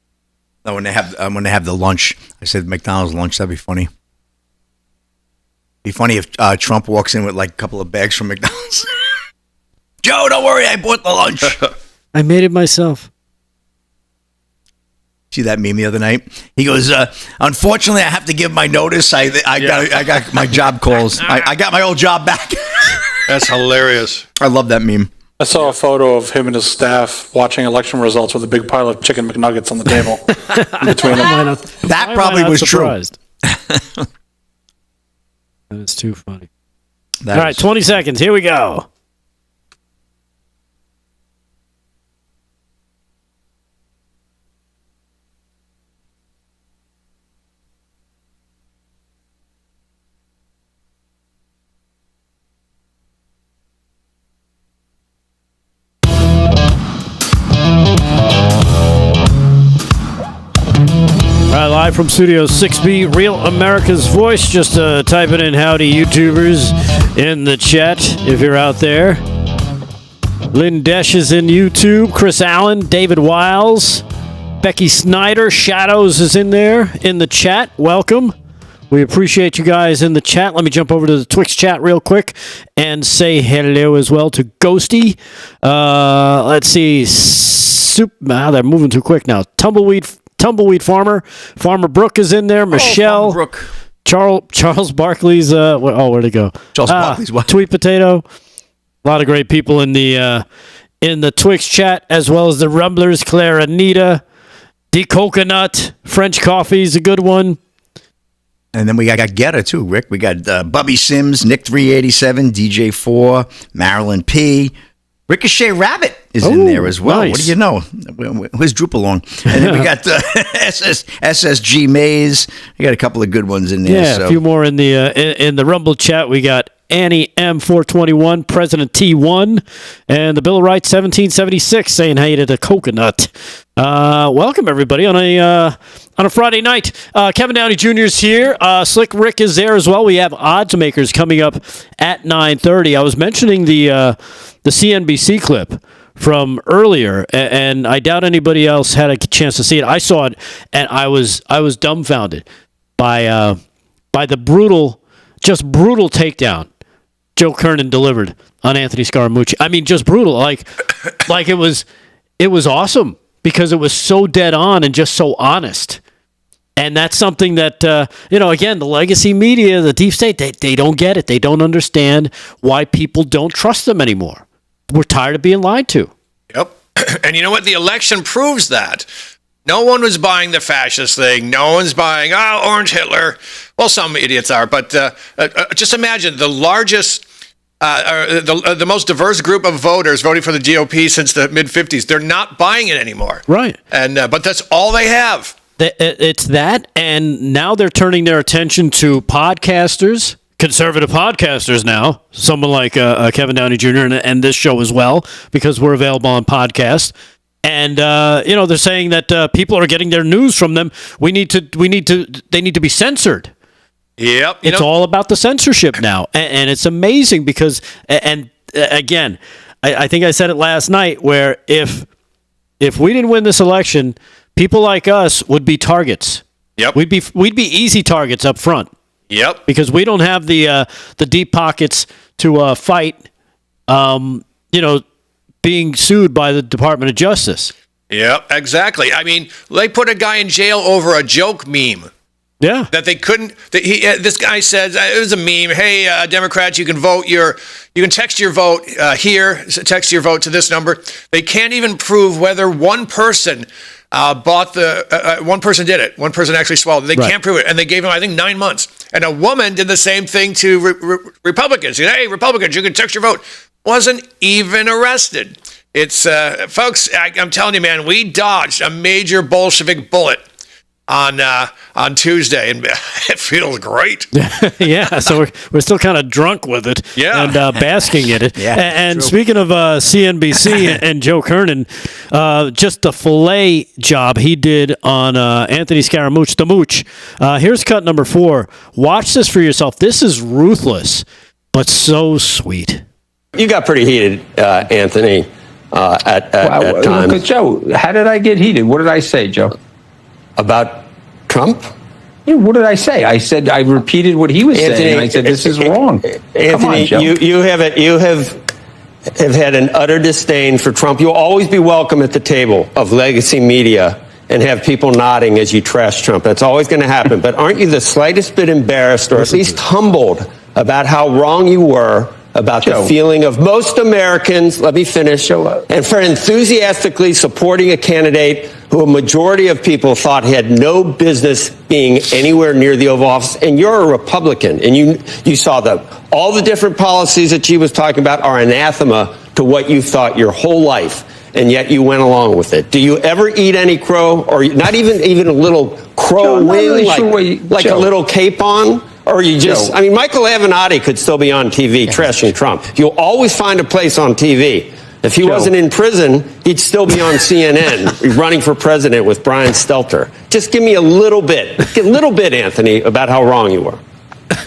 B: No, when they have the lunch, I said McDonald's lunch. That'd be funny. Be funny if Trump walks in with like a couple of bags from McDonald's. Joe, don't worry, I bought the lunch.
A: I made it myself.
B: See that meme the other night? He goes, unfortunately, I have to give my notice. I got my job calls. I got my old job back.
D: That's hilarious.
B: I love that meme.
C: I saw a photo of him and his staff watching election results with a big pile of chicken McNuggets on the table between them.
B: That probably was surprised.
A: True. That is too funny. All right, 20 seconds. Here we go. Live from Studio 6B, Real America's Voice. Just typing in howdy, YouTubers. in the chat if you're out there. Lynn Desch is in YouTube. Chris Allen, David Wiles, Becky Snyder, Shadows is in there in the chat. Welcome. We appreciate you guys in the chat. Let me jump over to the Twix chat real quick and say hello as well to Ghosty. Let's see. They're moving too quick now. Tumbleweed Farmer. Farmer Brooke is in there. Michelle.
B: Brooke.
A: Charles Barkley's. Where'd it go?
B: Charles Barkley's what?
A: Sweet Potato. A lot of great people in the Twix chat, as well as the Rumblers. Claire Anita. The Coconut. French Coffee's a good one.
B: And then we got Getter too, Rick. We got Bubby Sims, Nick 387, DJ 4, Marilyn P. Ricochet Rabbit is in there as well.
A: Nice.
B: What do you know? Where's Droop along? And then we got SSG Maze. We got a couple of good ones in there.
A: Yeah, a few more in the Rumble chat. We got Annie M421, President T1, and the Bill of Rights 1776 saying hey to the Coconut. Welcome everybody on a Friday night. Kevin Downey Jr. is here. Slick Rick is there as well. We have odds makers coming up at 9:30. I was mentioning the CNBC clip from earlier, and I doubt anybody else had a chance to see it. I saw it, and I was dumbfounded by the brutal takedown Joe Kernan delivered on Anthony Scaramucci. I mean, just brutal. Like it was awesome because it was so dead on and just so honest. And that's something that, again, the legacy media, the deep state, they don't get it. They don't understand why people don't trust them anymore. We're tired of being lied to.
D: Yep. And you know what? The election proves that. No one was buying the fascist thing. No one's buying, Orange Hitler. Well, some idiots are. But just imagine the largest, the most diverse group of voters voting for the GOP since the mid-'50s. They're not buying it anymore.
A: Right.
D: And but that's all they have.
A: It's that, and now they're turning their attention to podcasters, conservative podcasters now, someone like Kevin Downey Jr. and this show as well, because we're available on podcast. And they're saying that people are getting their news from them. They need to be censored.
D: Yep.
A: It's all about the censorship now, and it's amazing because, and again, I think I said it last night, where if we didn't win this election, people like us would be targets.
D: Yep.
A: We'd be easy targets up front.
D: Yep.
A: Because we don't have the deep pockets to fight. Being sued by the Department of Justice.
D: Yep. Exactly. I mean, they put a guy in jail over a joke meme.
A: Yeah.
D: That they couldn't. This guy said it was a meme. Hey, Democrats, you can text your vote here. Text your vote to this number. They can't even prove whether one person one person did it. One person actually swallowed it. They can't prove it. And they gave him, I think, 9 months. And a woman did the same thing to Republicans. Hey, Republicans, you can text your vote. Wasn't even arrested. It's, folks, I'm telling you, man, we dodged a major Bolshevik bullet on Tuesday, and it feels great.
A: Yeah, so we're still kind of drunk with it, and basking in it.
B: Yeah,
A: and speaking of CNBC and Joe Kernan, just the fillet job he did on Anthony Scaramucci, the Mooch. Here's cut number 4. Watch this for yourself. This is ruthless, but so sweet.
H: You got pretty heated, Anthony, at times.
I: But Joe, how did I get heated? What did I say, Joe?
H: About Trump?
I: Yeah, what did I say? I said I repeated what he was saying. And I said this is wrong.
H: Anthony,
I: come on, Joe.
H: you have had an utter disdain for Trump. You'll always be welcome at the table of legacy media and have people nodding as you trash Trump. That's always going to happen. But aren't you the slightest bit embarrassed or at least humbled about how wrong you were about
I: Joe.
H: the feeling of most Americans, let me finish, and for enthusiastically supporting a candidate who a majority of people thought had no business being anywhere near the Oval Office? And you're a Republican, and you saw all the different policies that she was talking about are anathema to what you thought your whole life, and yet you went along with it. Do you ever eat any crow, or not even a little crow
I: Joe,
H: wing,
I: really
H: like a little capon? Or you just,
I: Joe.
H: I mean, Michael Avenatti could still be on TV trashing Trump. You'll always find a place on TV. If he wasn't in prison, he'd still be on CNN running for president with Brian Stelter. Just give me a little bit, Anthony, about how wrong you were.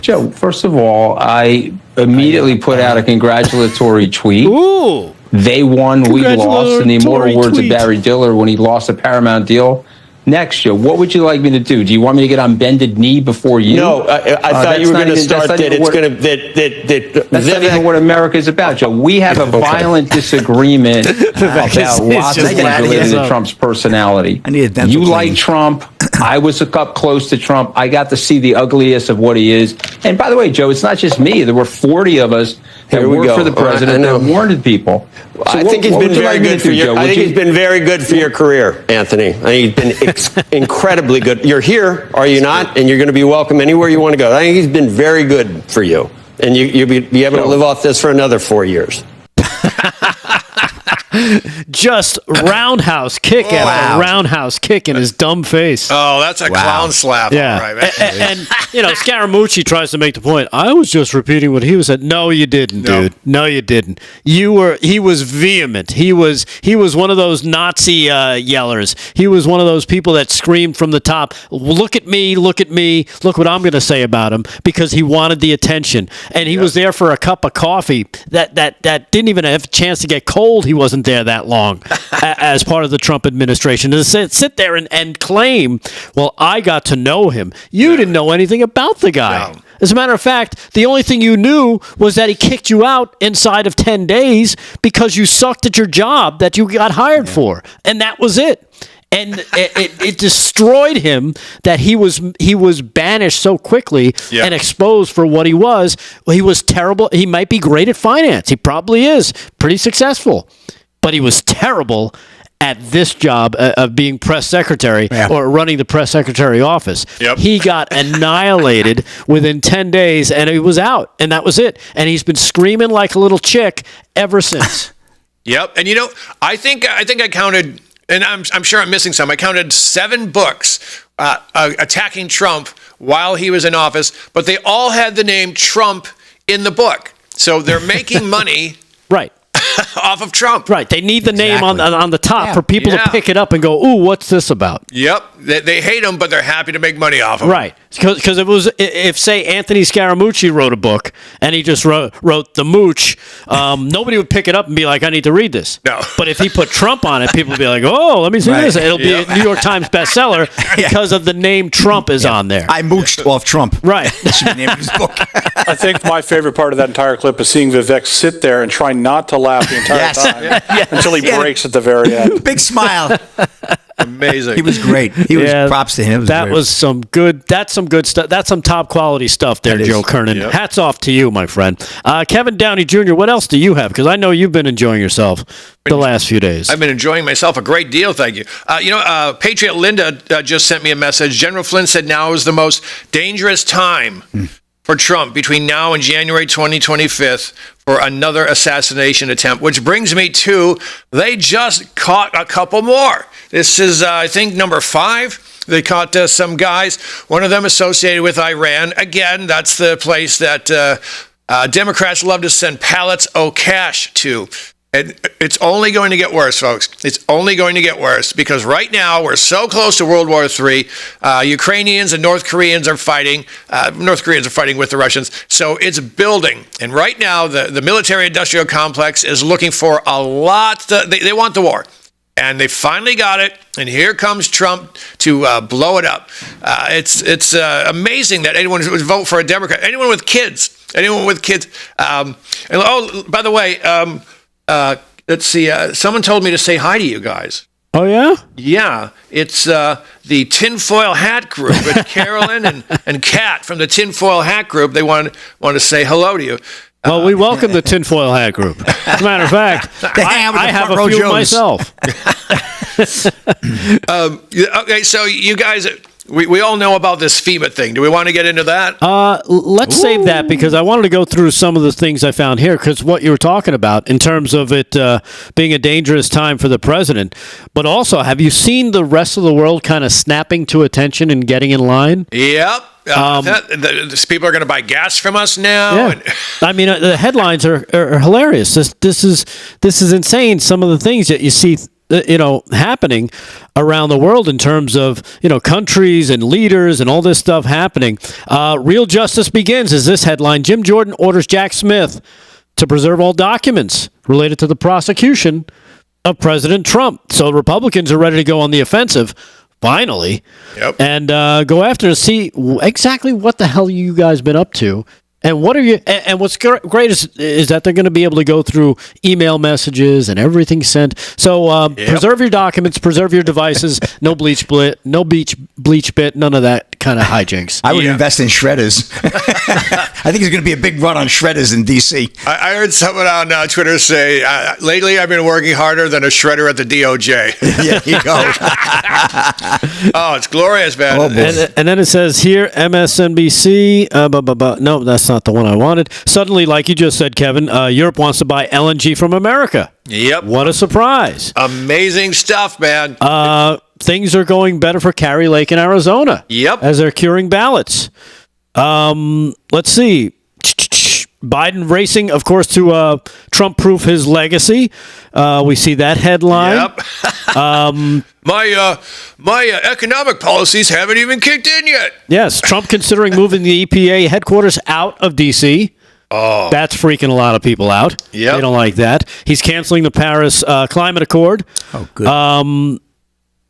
I: Joe, first of all, I immediately put out a congratulatory tweet.
A: Ooh.
I: They won, we lost, in the immortal words
A: tweet.
I: of Barry Diller when he lost a Paramount deal. Next, Joe, what would you like me to do? Do you want me to get on bended knee before you?
H: No, I thought you were going to start that it's going to...
I: That's not even what America is about, Joe. We have a violent disagreement about lots of things related to Trump's personality.
B: I need a dental
I: You
B: cleaning.
I: like Trump. I was up close to Trump. I got to see the ugliest of what he is. And by the way, Joe, it's not just me. There were 40 of us that
H: Here we
I: worked
H: go.
I: for the president that warned people. So
H: I think he's been very good for your.
I: Joe?
H: I think he's been very good for your career, Anthony. I think he's been incredibly good. You're here, are you not? And you're going to be welcome anywhere you want to go. I think he's been very good for you, and you'll be able to live off this for another 4 years.
A: Just roundhouse kick after roundhouse kick in his dumb face.
D: Oh, that's a clown slap.
A: Yeah.
D: All right, man.
A: And Scaramucci tries to make the point. I was just repeating what he was said. No, you didn't, dude. No, you didn't. He was vehement. He was one of those Nazi yellers. He was one of those people that screamed from the top, look at me, look at me, look what I'm going to say about him, because he wanted the attention. And he was there for a cup of coffee that didn't even have a chance to get cold. He wasn't there that long as part of the Trump administration. To sit there and claim, well, I got to know him. You didn't know anything about the guy. No. As a matter of fact, the only thing you knew was that he kicked you out inside of 10 days because you sucked at your job that you got hired for. And that was it. And it destroyed him that he was banished so quickly and exposed for what he was. Well, he was terrible. He might be great at finance. He probably is pretty successful. But he was terrible at this job of being press secretary or running the press secretary office. Yep. He got annihilated within 10 days, and he was out, and that was it. And he's been screaming like a little chick ever since.
D: Yep. And I think I counted, and I'm sure I'm missing some. I counted 7 books attacking Trump while he was in office, but they all had the name Trump in the book. So they're making money.
A: Right.
D: Off of Trump.
A: Right. They need the name on the top for people to pick it up and go, ooh, what's this about?
D: Yep. They hate him, but they're happy to make money off him.
A: Right. Because if, say, Anthony Scaramucci wrote a book and he just wrote The Mooch, nobody would pick it up and be like, I need to read this.
D: No.
A: But if he put Trump on it, people would be like, oh, let me see this. It'll be a New York Times bestseller because of the name Trump is on there.
B: I mooched off Trump.
A: Right.
B: That should be the name of his book.
C: I think my favorite part of that entire clip is seeing Vivek sit there and try not to laugh the entire time until he breaks at the very end.
B: Big smile.
D: Amazing.
B: He was great. He was props to him.
A: That's some good stuff. That's some top quality stuff there, Joe Kernan. Yep. Hats off to you, my friend. Kevin Downey Jr., what else do you have? Because I know you've been enjoying yourself the last few days.
D: I've been enjoying myself a great deal, thank you. Patriot Linda just sent me a message. General Flynn said now is the most dangerous time for Trump between now and January 2025 for another assassination attempt, which brings me to they just caught a couple more. This is, I think, number 5. They caught some guys, one of them associated with Iran. Again, that's the place that Democrats love to send pallets of cash to. And it's only going to get worse, folks. It's only going to get worse because right now we're so close to World War III. Ukrainians and North Koreans are fighting. North Koreans are fighting with the Russians. So it's building. And right now the military-industrial complex is looking for a lot. They want the war. And they finally got it, and here comes Trump to blow it up. It's amazing that anyone would vote for a Democrat. Anyone with kids. By the way, let's see. Someone told me to say hi to you guys.
A: Oh, yeah?
D: Yeah. It's the Tinfoil Hat Group. It's Carolyn and Kat from the Tinfoil Hat Group. They want to say hello to you.
A: Well, we welcome the Tinfoil Hat Group. As a matter of fact, I have a few myself.
D: Okay, so you guys, we all know about this FEMA thing. Do we want to get into that?
A: Let's save that because I wanted to go through some of the things I found here because what you were talking about in terms of it being a dangerous time for the president. But also, have you seen the rest of the world kind of snapping to attention and getting in line?
D: Yep. People are going to buy gas from us now.
A: Yeah. I mean, the headlines are hilarious. This is insane. Some of the things that you see happening around the world in terms of, countries and leaders and all this stuff happening. Real justice begins is this headline. Jim Jordan orders Jack Smith to preserve all documents related to the prosecution of President Trump. So Republicans are ready to go on the offensive, finally, and go after and see exactly what the hell you guys been up to. And what are you? And what's great is that they're going to be able to go through email messages and everything sent. So preserve your documents, preserve your devices. No bleach bit, none of that kind of hijinks.
B: I would invest in shredders. I think there's going to be a big run on shredders in D.C.
D: I heard someone on Twitter say, lately I've been working harder than a shredder at the DOJ.
B: Yeah, you go.
D: Oh, it's glorious, man.
B: Oh,
A: and then it says here, MSNBC. No, that's not the one I wanted. Suddenly, like you just said, Kevin, Europe wants to buy LNG from America.
D: Yep.
A: What a surprise.
D: Amazing stuff, man.
A: Things are going better for Carrie Lake in Arizona.
D: Yep.
A: As they're curing ballots. Let's see. Biden racing, of course, to Trump-proof his legacy. We see that headline.
D: Yep. My economic policies haven't even kicked in yet.
A: Yes, Trump considering moving the EPA headquarters out of D.C.
D: Oh,
A: that's freaking a lot of people out.
D: Yep.
A: They don't like that. He's canceling the Paris Climate Accord.
B: Oh, good.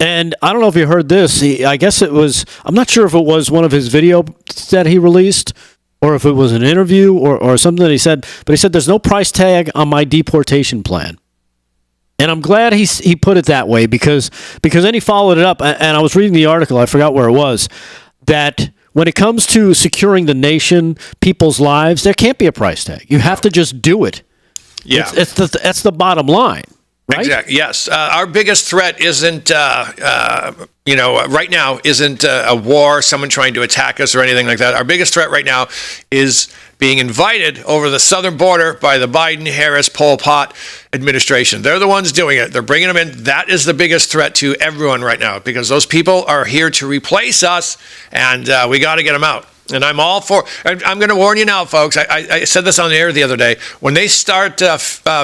A: And I don't know if you heard this. I guess it was, I'm not sure if it was one of his video that he released or if it was an interview or something that he said, but he said there's no price tag on my deportation plan. And I'm glad he put it that way because then he followed it up, and I was reading the article, I forgot where it was, that when it comes to securing the nation, people's lives, there can't be a price tag. You have to just do it.
D: Yeah.
A: That's the bottom line. Right?
D: Exactly. Yes. Our biggest threat isn't, right now isn't a war, someone trying to attack us or anything like that. Our biggest threat right now is being invited over the southern border by the Biden, Harris, Pol Pot administration. They're the ones doing it. They're bringing them in. That is the biggest threat to everyone right now because those people are here to replace us, and we got to get them out. And I'm all for. I'm going to warn you now, folks. I said this on the air the other day. When they start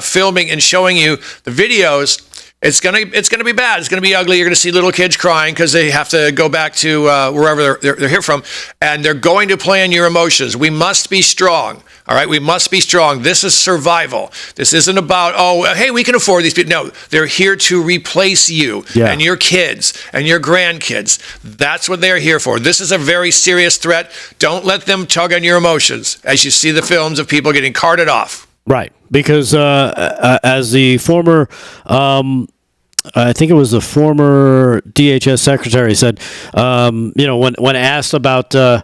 D: filming and showing you the videos, it's gonna be bad. It's gonna be ugly. You're gonna see little kids crying because they have to go back to wherever they're here from, and they're going to play on your emotions. We must be strong. All right, we must be strong. This is survival. This isn't about hey, we can afford these people. No, they're here to replace you and your kids and your grandkids. That's what they're here for. This is a very serious threat. Don't let them tug on your emotions as you see the films of people getting carted off.
A: Right, because as the former, I think it was the former DHS secretary said, when asked about, are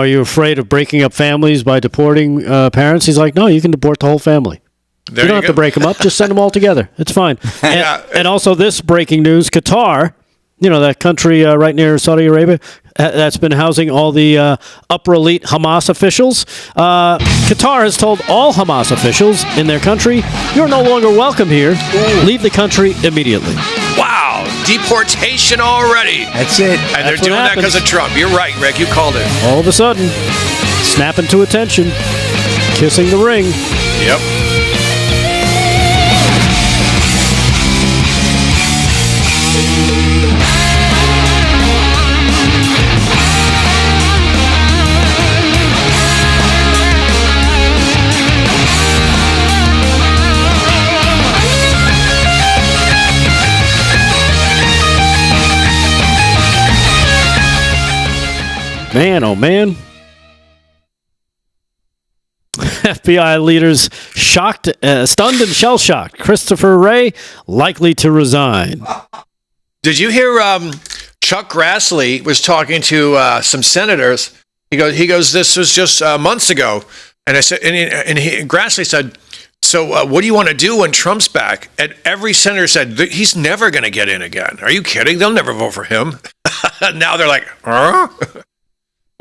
A: you afraid of breaking up families by deporting parents? He's like, no, you can deport the whole family. You don't have to break them up. Just send them all together. It's fine. And also this breaking news, Qatar, that country right near Saudi Arabia, that's been housing all the upper elite Hamas officials. Qatar has told all Hamas officials in their country, you're no longer welcome here. Leave the country immediately.
D: Wow. Deportation already.
B: That's it.
D: And they're doing that because of Trump. You're right, Rick. You called it.
A: All of a sudden, snapping to attention, kissing the ring.
D: Yep.
A: Man, oh man. FBI leaders shocked, stunned and shell-shocked. Christopher Wray likely to resign.
D: Did you hear Chuck Grassley was talking to some senators? He goes, this was just months ago. And I said, Grassley said, so what do you want to do when Trump's back? And every senator said, he's never going to get in again. Are you kidding? They'll never vote for him. Now they're like, huh?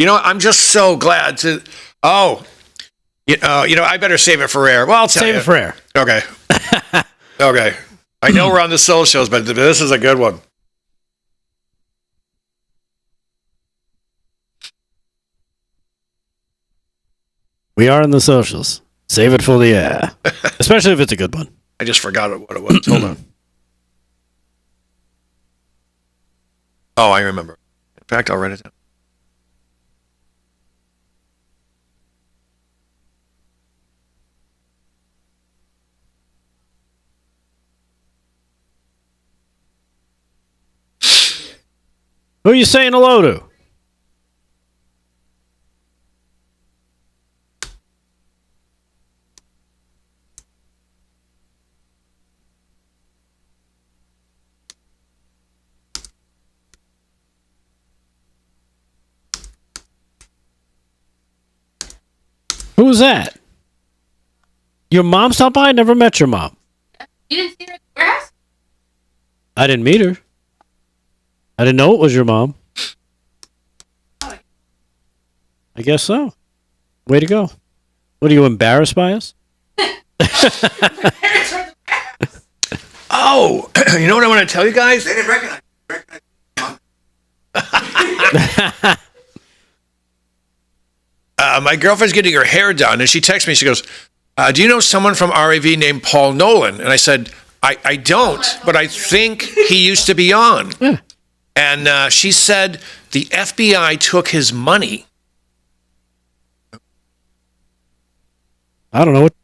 D: I'm just so glad to. I better save it for air. Well, I'll tell you.
A: Save it for air.
D: Okay. Okay. I know we're on the socials, but this is a good one.
A: We are in the socials. Save it for the air. Especially if it's a good one.
D: I just forgot what it was. Hold on. Oh, I remember. In fact, I'll write it down.
A: Who are you saying hello to? Who's that? Your mom stopped by? I never met your mom.
E: You didn't see her at the warehouse?
A: I didn't meet her. I didn't know it was your mom. I guess so. Way to go. What, are you embarrassed by us?
D: Oh, you know what I want to tell you guys?
B: They didn't recognize.
D: My girlfriend's getting her hair done, and she texts me. She goes, do you know someone from RAV named Paul Nolan? And I said, I don't, but I think he used to be on.
A: Yeah.
D: And she said the FBI took his money.
A: I don't know what.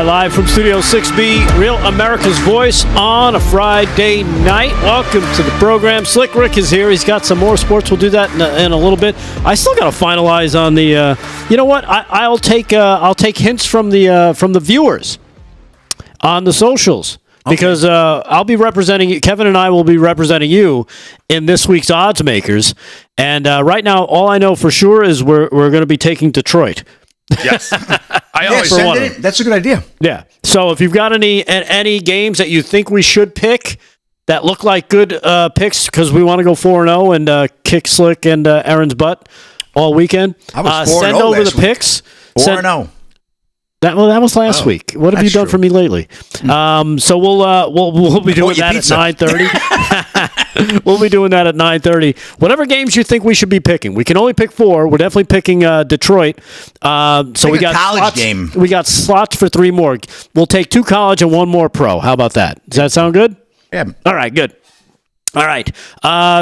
A: Live from Studio 6B, Real America's Voice on a Friday night. Welcome to the program. Slick Rick is here. He's got some more sports. We'll do that in a little bit. I still got to finalize on the. You know what? I'll take hints from the viewers on the socials. Because I'll be representing you. Kevin and I will be representing you in this week's Odds Makers. And right now, all I know for sure is we're going to be taking Detroit.
D: Yes. I always
B: send it in. That's a good idea.
A: Yeah. So if you've got any games that you think we should pick that look like good picks, because we want to go 4-0 and kick Slick and Aaron's butt all weekend,
B: I was 4-0
A: send over
B: last
A: the
B: week.
A: picks.
B: 4-0.
A: That was last week. What have you done for me lately? So we'll be doing that at 9:30. We'll be doing that at 9:30. Whatever games you think we should be picking. We can only pick 4. We're definitely picking Detroit. So we got
B: college
A: slots,
B: game.
A: We got slots for 3 more. We'll take 2 college and 1 more pro. How about that? Does that sound good?
B: Yeah.
A: All right. Good. All right.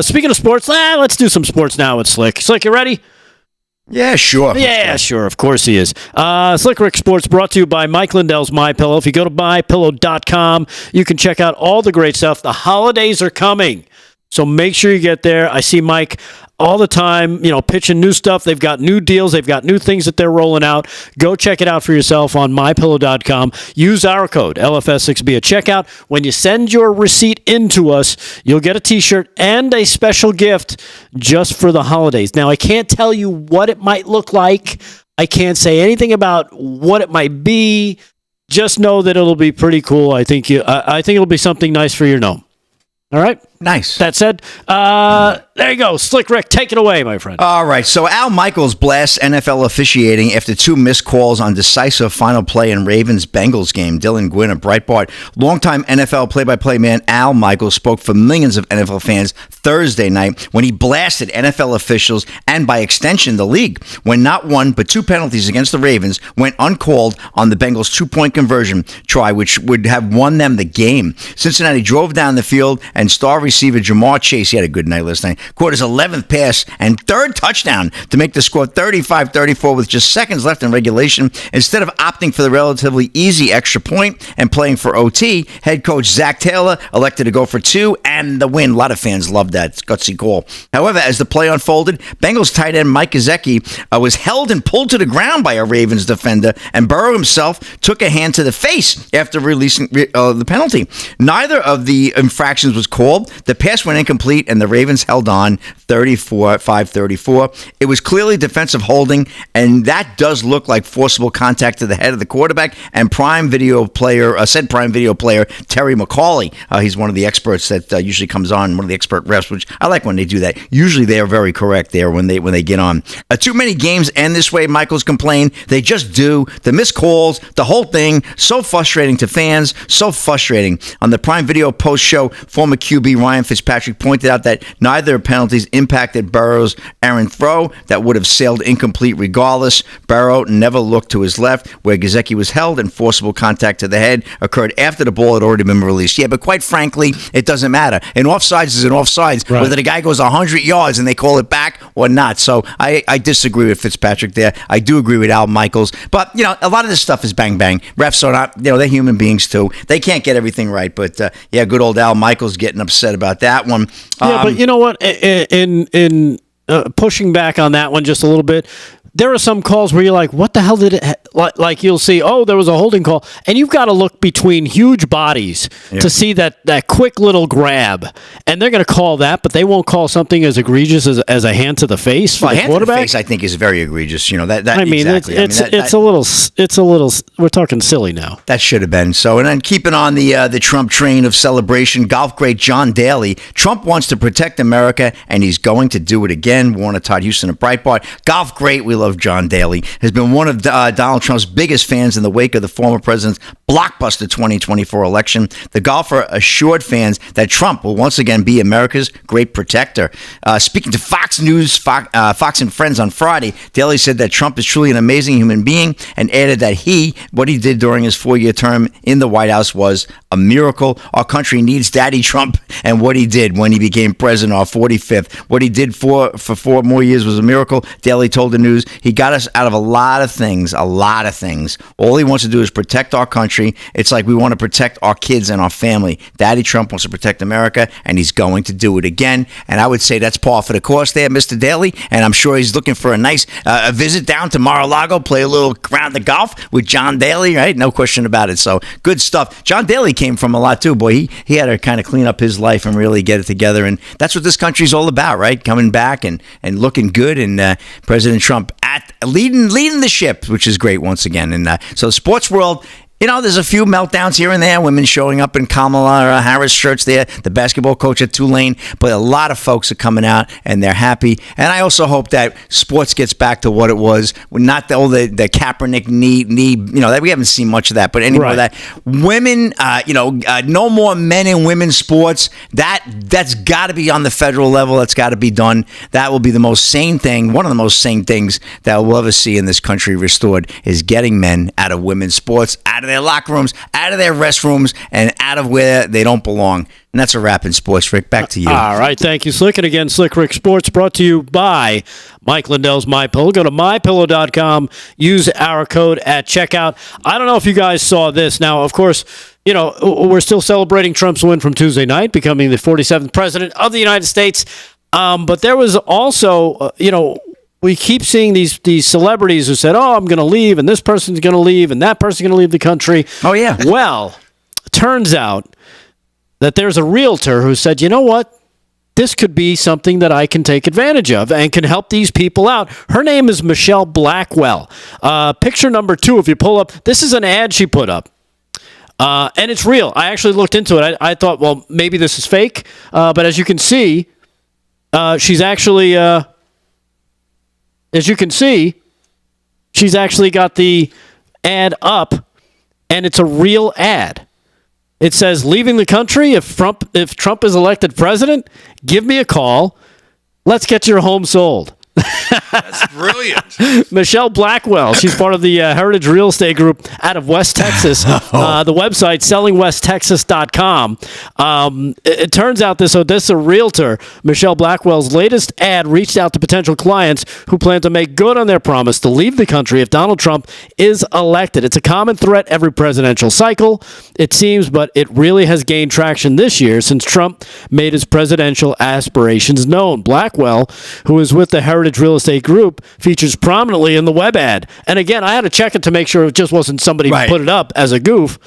A: Speaking of sports, let's do some sports now with Slick. Slick, you ready?
B: Yeah, sure.
A: Yeah, sure. Of course he is. Slick Rick Sports brought to you by Mike Lindell's MyPillow. If you go to mypillow.com, you can check out all the great stuff. The holidays are coming, so make sure you get there. I see Mike all the time, pitching new stuff. They've got new deals. They've got new things that they're rolling out. Go check it out for yourself on mypillow.com. Use our code LFS6B at checkout. When you send your receipt into us, you'll get a T-shirt and a special gift just for the holidays. Now, I can't tell you what it might look like. I can't say anything about what it might be. Just know that it'll be pretty cool. I think it'll be something nice for your gnome. All right?
B: Nice.
A: That said, there you go. Slick Rick, take it away, my friend.
B: All right. So Al Michaels blasts NFL officiating after 2 missed calls on decisive final play in Ravens-Bengals game. Dylan Gwynn of Breitbart. Longtime NFL play-by-play man Al Michaels spoke for millions of NFL fans Thursday night when he blasted NFL officials and, by extension, the league, when not 1 but 2 penalties against the Ravens went uncalled on the Bengals' 2-point conversion try, which would have won them the game. Cincinnati drove down the field, and star receiver Jamar Chase, he had a good night last night, caught his 11th pass and 3rd touchdown to make the score 35-34 with just seconds left in regulation. Instead of opting for the relatively easy extra point and playing for OT, head coach Zach Taylor elected to go for 2 and the win. A lot of fans loved that gutsy call. However, as the play unfolded, Bengals tight end Mike Gesicki was held and pulled to the ground by a Ravens defender, and Burrow himself took a hand to the face after releasing the penalty. Neither of the infractions was called. The pass went incomplete, and the Ravens held on 5-34. It was clearly defensive holding, and that does look like forcible contact to the head of the quarterback. And said Prime Video player Terry McCauley, he's one of the experts that usually comes on, one of the expert refs, which I like when they do that. Usually they are very correct there when they get on. Too many games end this way, Michael's complained. They just do. The missed calls, the whole thing, so frustrating to fans, so frustrating. On the Prime Video post-show, former QB Ryan Fitzpatrick pointed out that neither penalties impacted Burrow's errant throw that would have sailed incomplete regardless. Burrow never looked to his left, where Gesicki was held, and forcible contact to the head occurred after the ball had already been released. Yeah, but quite frankly, it doesn't matter. An offsides is an offsides, right, whether the guy goes 100 yards and they call it back or not. So I disagree with Fitzpatrick there. I do agree with Al Michaels. But, a lot of this stuff is bang, bang. Refs are not, they're human beings too. They can't get everything right. But, good old Al Michaels getting upset about that one.
A: But you know what? In pushing back on that one just a little bit, there are some calls where you're like, what the hell did it... Like you'll see, there was a holding call. And you've got to look between huge bodies to see that quick little grab. And they're going to call that, but they won't call something as egregious as a hand to the face for the
B: hand
A: quarterback.
B: To the face, I think, is very egregious. Exactly.
A: It's a little... We're talking silly now.
B: That should have been. So, and then keeping on the Trump train of celebration, golf great John Daly. Trump wants to protect America, and he's going to do it again. Warner Todd Houston at Breitbart. Golf great, we love John Daly. Has been one of Donald Trump's biggest fans in the wake of the former president's blockbuster 2024 election. The golfer assured fans that Trump will once again be America's great protector. Speaking to Fox News, Fox and Friends on Friday, Daly said that Trump is truly an amazing human being and added that what he did during his 4-year term in the White House was a miracle. Our country needs Daddy Trump, and what he did when he became president, our 45th. What he did for 4 more years was a miracle. Daly told the news he got us out of a lot of things. All he wants to do is protect our country. It's like we want to protect our kids and our family. Daddy Trump wants to protect America, and he's going to do it again. And I would say that's par for the course there, Mr. Daly. And I'm sure he's looking for a nice visit down to Mar-a-Lago, play a little round of golf with John Daly, right? No question about it. So good stuff. John Daly came from a lot too. Boy, he had to kind of clean up his life and really get it together. And that's what this country's all about, right? Coming back and looking good. And President Trump leading the ship, which is great once again. And so sports world, there's a few meltdowns here and there. Women showing up in Kamala Harris shirts there, the basketball coach at Tulane. But a lot of folks are coming out, and they're happy. And I also hope that sports gets back to what it was. Not the Kaepernick knee, that we haven't seen much of that. But anymore, that women, no more men in women's sports. That's got to be on the federal level. That's got to be done. That will be the most sane thing. One of the most sane things that we'll ever see in this country restored is getting men out of women's sports, out of their locker rooms, out of their restrooms, and out of where they don't belong. And that's a wrap in sports, Rick. Back to you.
A: All right. Thank you, Slick. And again, Slick Rick Sports brought to you by Mike Lindell's MyPillow. Go to mypillow.com. Use our code at checkout. I don't know if you guys saw this. Now, of course, we're still celebrating Trump's win from Tuesday night, becoming the 47th president of the United States. But there was also, we keep seeing these celebrities who said, I'm going to leave, and this person's going to leave, and that person's going to leave the country.
B: Oh, yeah.
A: Well, turns out that there's a realtor who said, you know what? This could be something that I can take advantage of and can help these people out. Her name is Michelle Blackwell. Picture number 2, if you pull up, this is an ad she put up. And it's real. I actually looked into it. I thought, well, maybe this is fake. But as you can see, she's actually... As you can see, she's actually got the ad up, and it's a real ad. It says, leaving the country, if Trump is elected president, give me a call. Let's get your home sold.
D: That's brilliant.
A: Michelle Blackwell. She's part of the Heritage Real Estate Group out of West Texas. The website, sellingwesttexas.com. It turns out this Odessa realtor, Michelle Blackwell's latest ad reached out to potential clients who plan to make good on their promise to leave the country if Donald Trump is elected. It's a common threat every presidential cycle, it seems, but it really has gained traction this year since Trump made his presidential aspirations known. Blackwell, who is with the Heritage Heritage Real Estate Group features prominently in the web ad. And again, I had to check it to make sure it just wasn't somebody who put it up as a goof.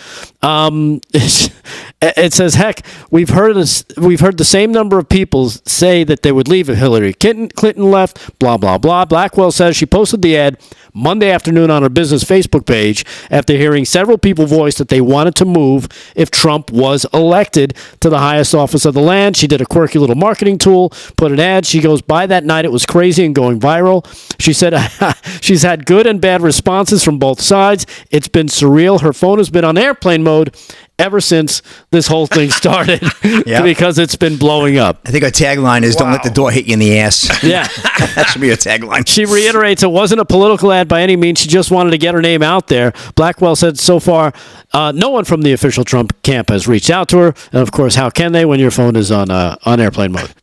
A: It says, heck, we've heard the same number of people say that they would leave if Hillary Clinton left, blah, blah, blah. Blackwell says she posted the ad Monday afternoon on her business Facebook page after hearing several people voice that they wanted to move if Trump was elected to the highest office of the land. She did a quirky little marketing tool, put an ad. She goes, by that night, it was crazy and going viral. She said she's had good and bad responses from both sides. It's been surreal. Her phone has been on airplane mode ever since this whole thing started because it's been blowing up.
B: I think our tagline is don't let the door hit you in the ass.
A: Yeah.
B: That should be a tagline.
A: She reiterates it wasn't a political ad by any means. She just wanted to get her name out there. Blackwell said so far no one from the official Trump camp has reached out to her. And, of course, how can they when your phone is on airplane mode?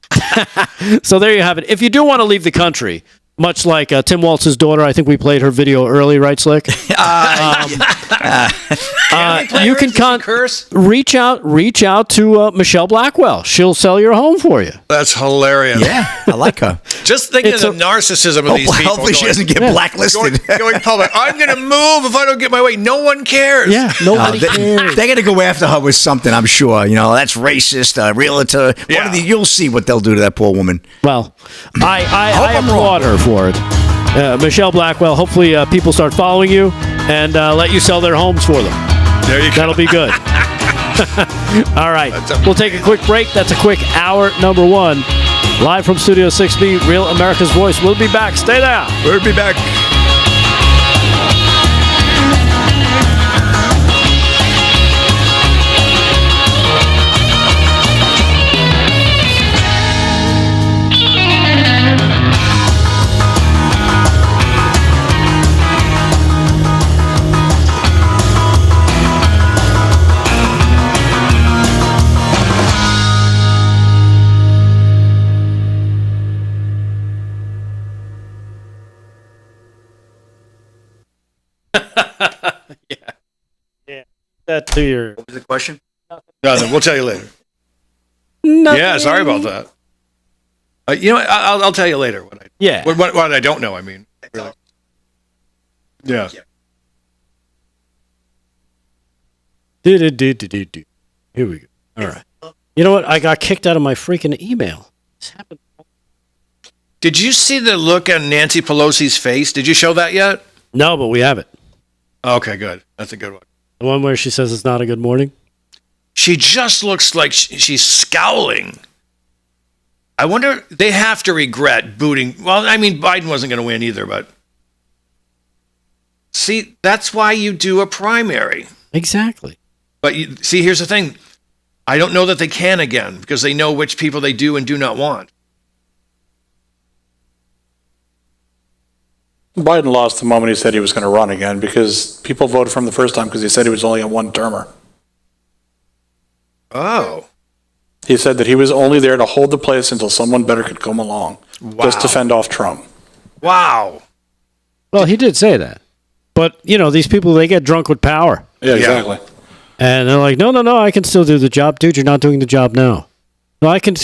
A: So there you have it. If you do want to leave the country, much like Tim Waltz's daughter, I think we played her video early, right, Slick? You can reach out to Michelle Blackwell. She'll sell your home for you.
D: That's hilarious.
B: Yeah, I like her.
D: Just thinking of the narcissism of these people.
B: Hopefully she doesn't get blacklisted.
D: Going public. I'm going to move if I don't get my way. No one cares.
A: Yeah, nobody cares.
B: They're going to go after her with something, I'm sure. You know, that's racist, realtor.
D: Yeah.
B: You'll see what they'll do to that poor woman.
A: Well, I applaud her for it. Michelle Blackwell, hopefully people start following you and let you sell their homes for them.
D: There you go.
A: That'll be good. All right. We'll take a quick break. That's a quick hour number one. Live from Studio 6B, Real America's Voice. We'll be back. Stay there.
B: We'll be back.
A: That to your...
B: What was the question?
D: Nothing. We'll tell you later.
A: Nothing.
D: Yeah, sorry about that. You know what? I'll tell you later. What I don't know, I mean. Really. Yeah.
A: Here we go. All right. You know what? I got kicked out of my freaking email. This happened.
D: Did you see the look on Nancy Pelosi's face? Did you show that yet?
A: No, but we have it.
D: Okay, good. That's a good one.
A: The one where she says it's not a good morning?
D: She just looks like she's scowling. I wonder, they have to regret booting. Well, I mean, Biden wasn't going to win either, but. See, that's why you do a primary.
A: Exactly.
D: But see, here's the thing. I don't know that they can again because they know which people they do and do not want.
C: Biden lost the moment he said he was going to run again because people voted for him the first time because he said he was only a one-termer.
D: Oh.
C: He said that he was only there to hold the place until someone better could come along.
D: Wow.
C: Just to fend off Trump.
D: Wow.
A: Well, he did say that. But, you know, these people, they get drunk with power.
C: Yeah, exactly.
A: And they're like, no, I can still do the job. Dude, you're not doing the job now. No, I can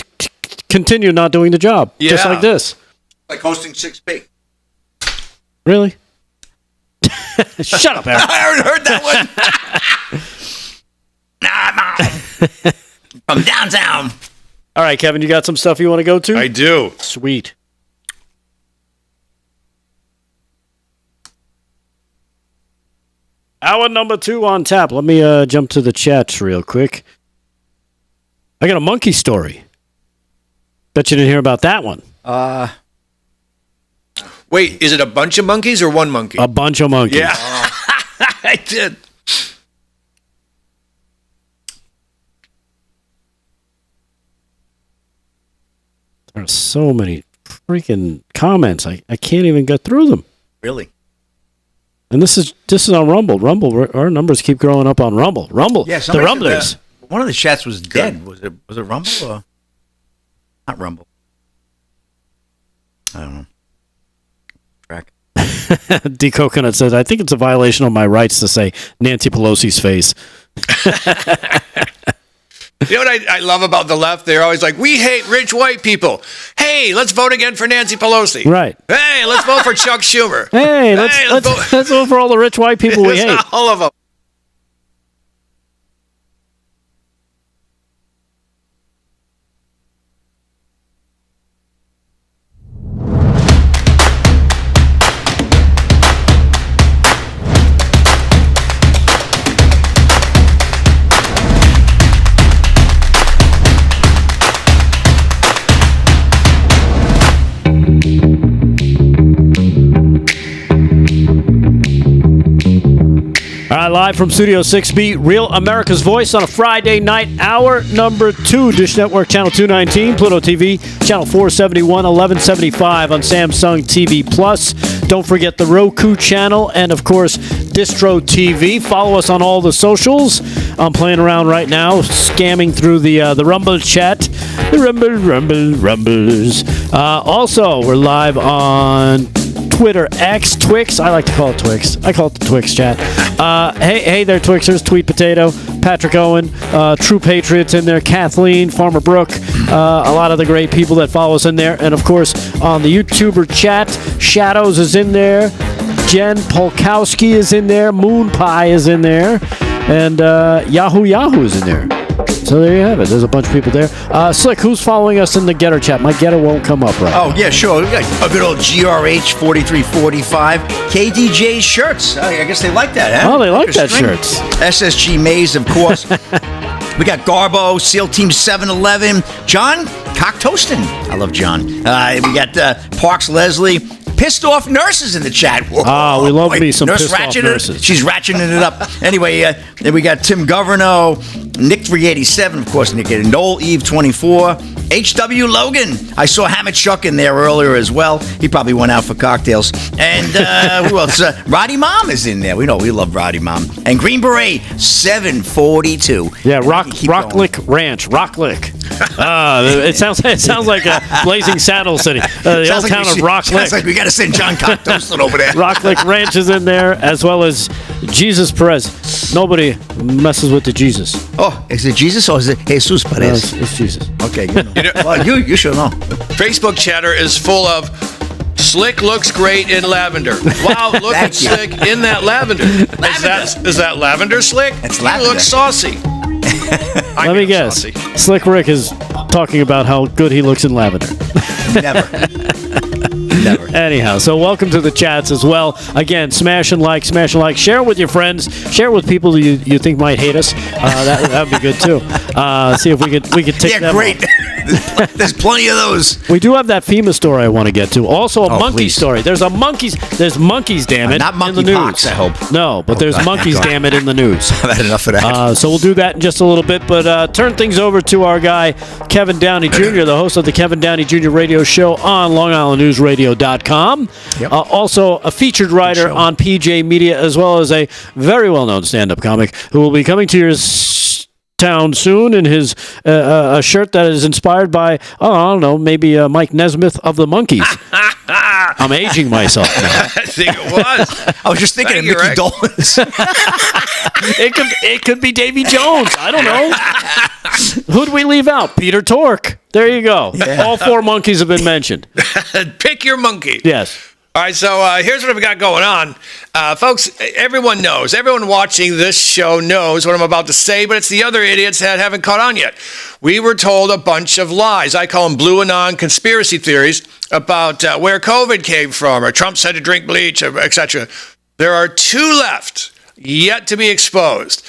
A: continue not doing the job.
D: Yeah.
A: Just like this.
B: Like hosting 6B.
A: Really? Shut up, Eric.
B: I already heard that one. From downtown.
A: All right, Kevin, you got some stuff you want to go to?
D: I do.
A: Sweet. Hour number 2 on tap. Let me jump to the chats real quick. I got a monkey story. Bet you didn't hear about that one.
D: Wait, is it a bunch of monkeys or one monkey?
A: A bunch of monkeys.
D: Yeah. I did.
A: There are so many freaking comments. I can't even get through them.
B: Really?
A: And this is on Rumble. Our numbers keep growing up on Rumble.
B: Yeah,
A: the Rumblers.
B: One of the chats was dead. Was it Rumble or not Rumble? I don't know. Track.
A: D. Coconut says, I think it's a violation of my rights to say Nancy Pelosi's face.
D: You know what I love about the left? They're always like, we hate rich white people. Hey, let's vote again for Nancy Pelosi.
A: Right.
D: Hey, let's vote for Chuck Schumer.
A: Hey, let's vote for all the rich white people we hate.
D: All of them.
A: All right, live from Studio 6B, Real America's Voice on a Friday night, hour number 2, Dish Network, Channel 219, Pluto TV, Channel 471, 1175 on Samsung TV Plus. Don't forget the Roku channel and, of course, Distro TV. Follow us on all the socials. I'm playing around right now, scamming through the Rumble chat. The Rumbles. Also, we're live on Twitter, X, Twix. I like to call it Twix. I call it the Twix chat. Hey there, Twixers. Tweet Potato, Patrick Owen, True Patriots in there, Kathleen, Farmer Brooke, a lot of the great people that follow us in there. And, of course, on the YouTuber chat, Shadows is in there, Jen Polkowski is in there, Moon Pie is in there, and Yahoo is in there. So there you have it. There's a bunch of people there. Slick, who's following us in the Getter chat? My Getter won't come up right.
B: Oh, yeah, sure. We got a good old GRH 4345. KDJ shirts. I guess they like that, huh?
A: Oh, they like that shirts.
B: SSG Maze, of course. We got Garbo, SEAL Team 711. John Cocktoastin. I love John. We got Parks Leslie. Pissed off nurses in the chat. Whoa,
A: we love me some pissed off nurses.
B: She's ratcheting it up. Anyway, then we got Tim Governo, Nick 387, of course, Nick, Noel Eve 24, HW Logan. I saw Hammett Chuck in there earlier as well. He probably went out for cocktails. And who else? Roddy Mom is in there. We know we love Roddy Mom. And Green Beret 742.
A: Yeah, Rocklick Ranch. Rocklick. It sounds like a Blazing Saddle City. The old town of Rocklick.
B: Sounds like we got to send John Cocktoastin over there.
A: Rocklick Ranch is in there, as well as Jesus Perez. Nobody messes with the Jesus.
B: Oh, is it Jesus or is it Jesus Perez?
A: It's Jesus.
B: Okay, well, you should know.
D: Facebook chatter is full of Slick looks great in lavender. Wow, look at Slick in that lavender. Is that lavender, Slick?
B: It's lavender.
D: He looks saucy.
A: Let me guess.
D: Saucy.
A: Slick Rick is talking about how good he looks in lavender.
B: Never.
A: Anyhow, so welcome to the chats as well. Again, smash and like. Share it with your friends. Share it with people you think might hate us. That would be good too. See if we could take them.
B: Yeah, great. There's plenty of those.
A: We do have that FEMA story I want to get to. Also, a monkey story. There's monkeys, damn it,
B: not monkey
A: in the news.
B: pox, I hope.
A: No, but there's monkeys, damn it, in the news.
B: I've had enough of that.
A: So we'll do that in just a little bit, but turn things over to our guy, Kevin Downey Jr., the host of the Kevin Downey Jr. radio show on LongIslandNewsRadio.com. Yep. Also, a featured writer on PJ Media, as well as a very well-known stand-up comic who will be coming to your town soon in his a shirt that is inspired by, I don't know, maybe Mike Nesmith of the Monkees. I'm aging myself now.
D: I think it was.
B: I was just thinking of Mickey Dolenz.
A: It could be Davy Jones. I don't know. Who'd we leave out? Peter Tork. There you go. Yeah. All 4 monkeys have been mentioned.
D: Pick your monkey.
A: Yes.
D: All right, so here's what we got going on. Folks, everyone knows, everyone watching this show knows what I'm about to say, but it's the other idiots that haven't caught on yet. We were told a bunch of lies. I call them blue anon conspiracy theories about where COVID came from, or Trump said to drink bleach, etc. There are 2 left, yet to be exposed.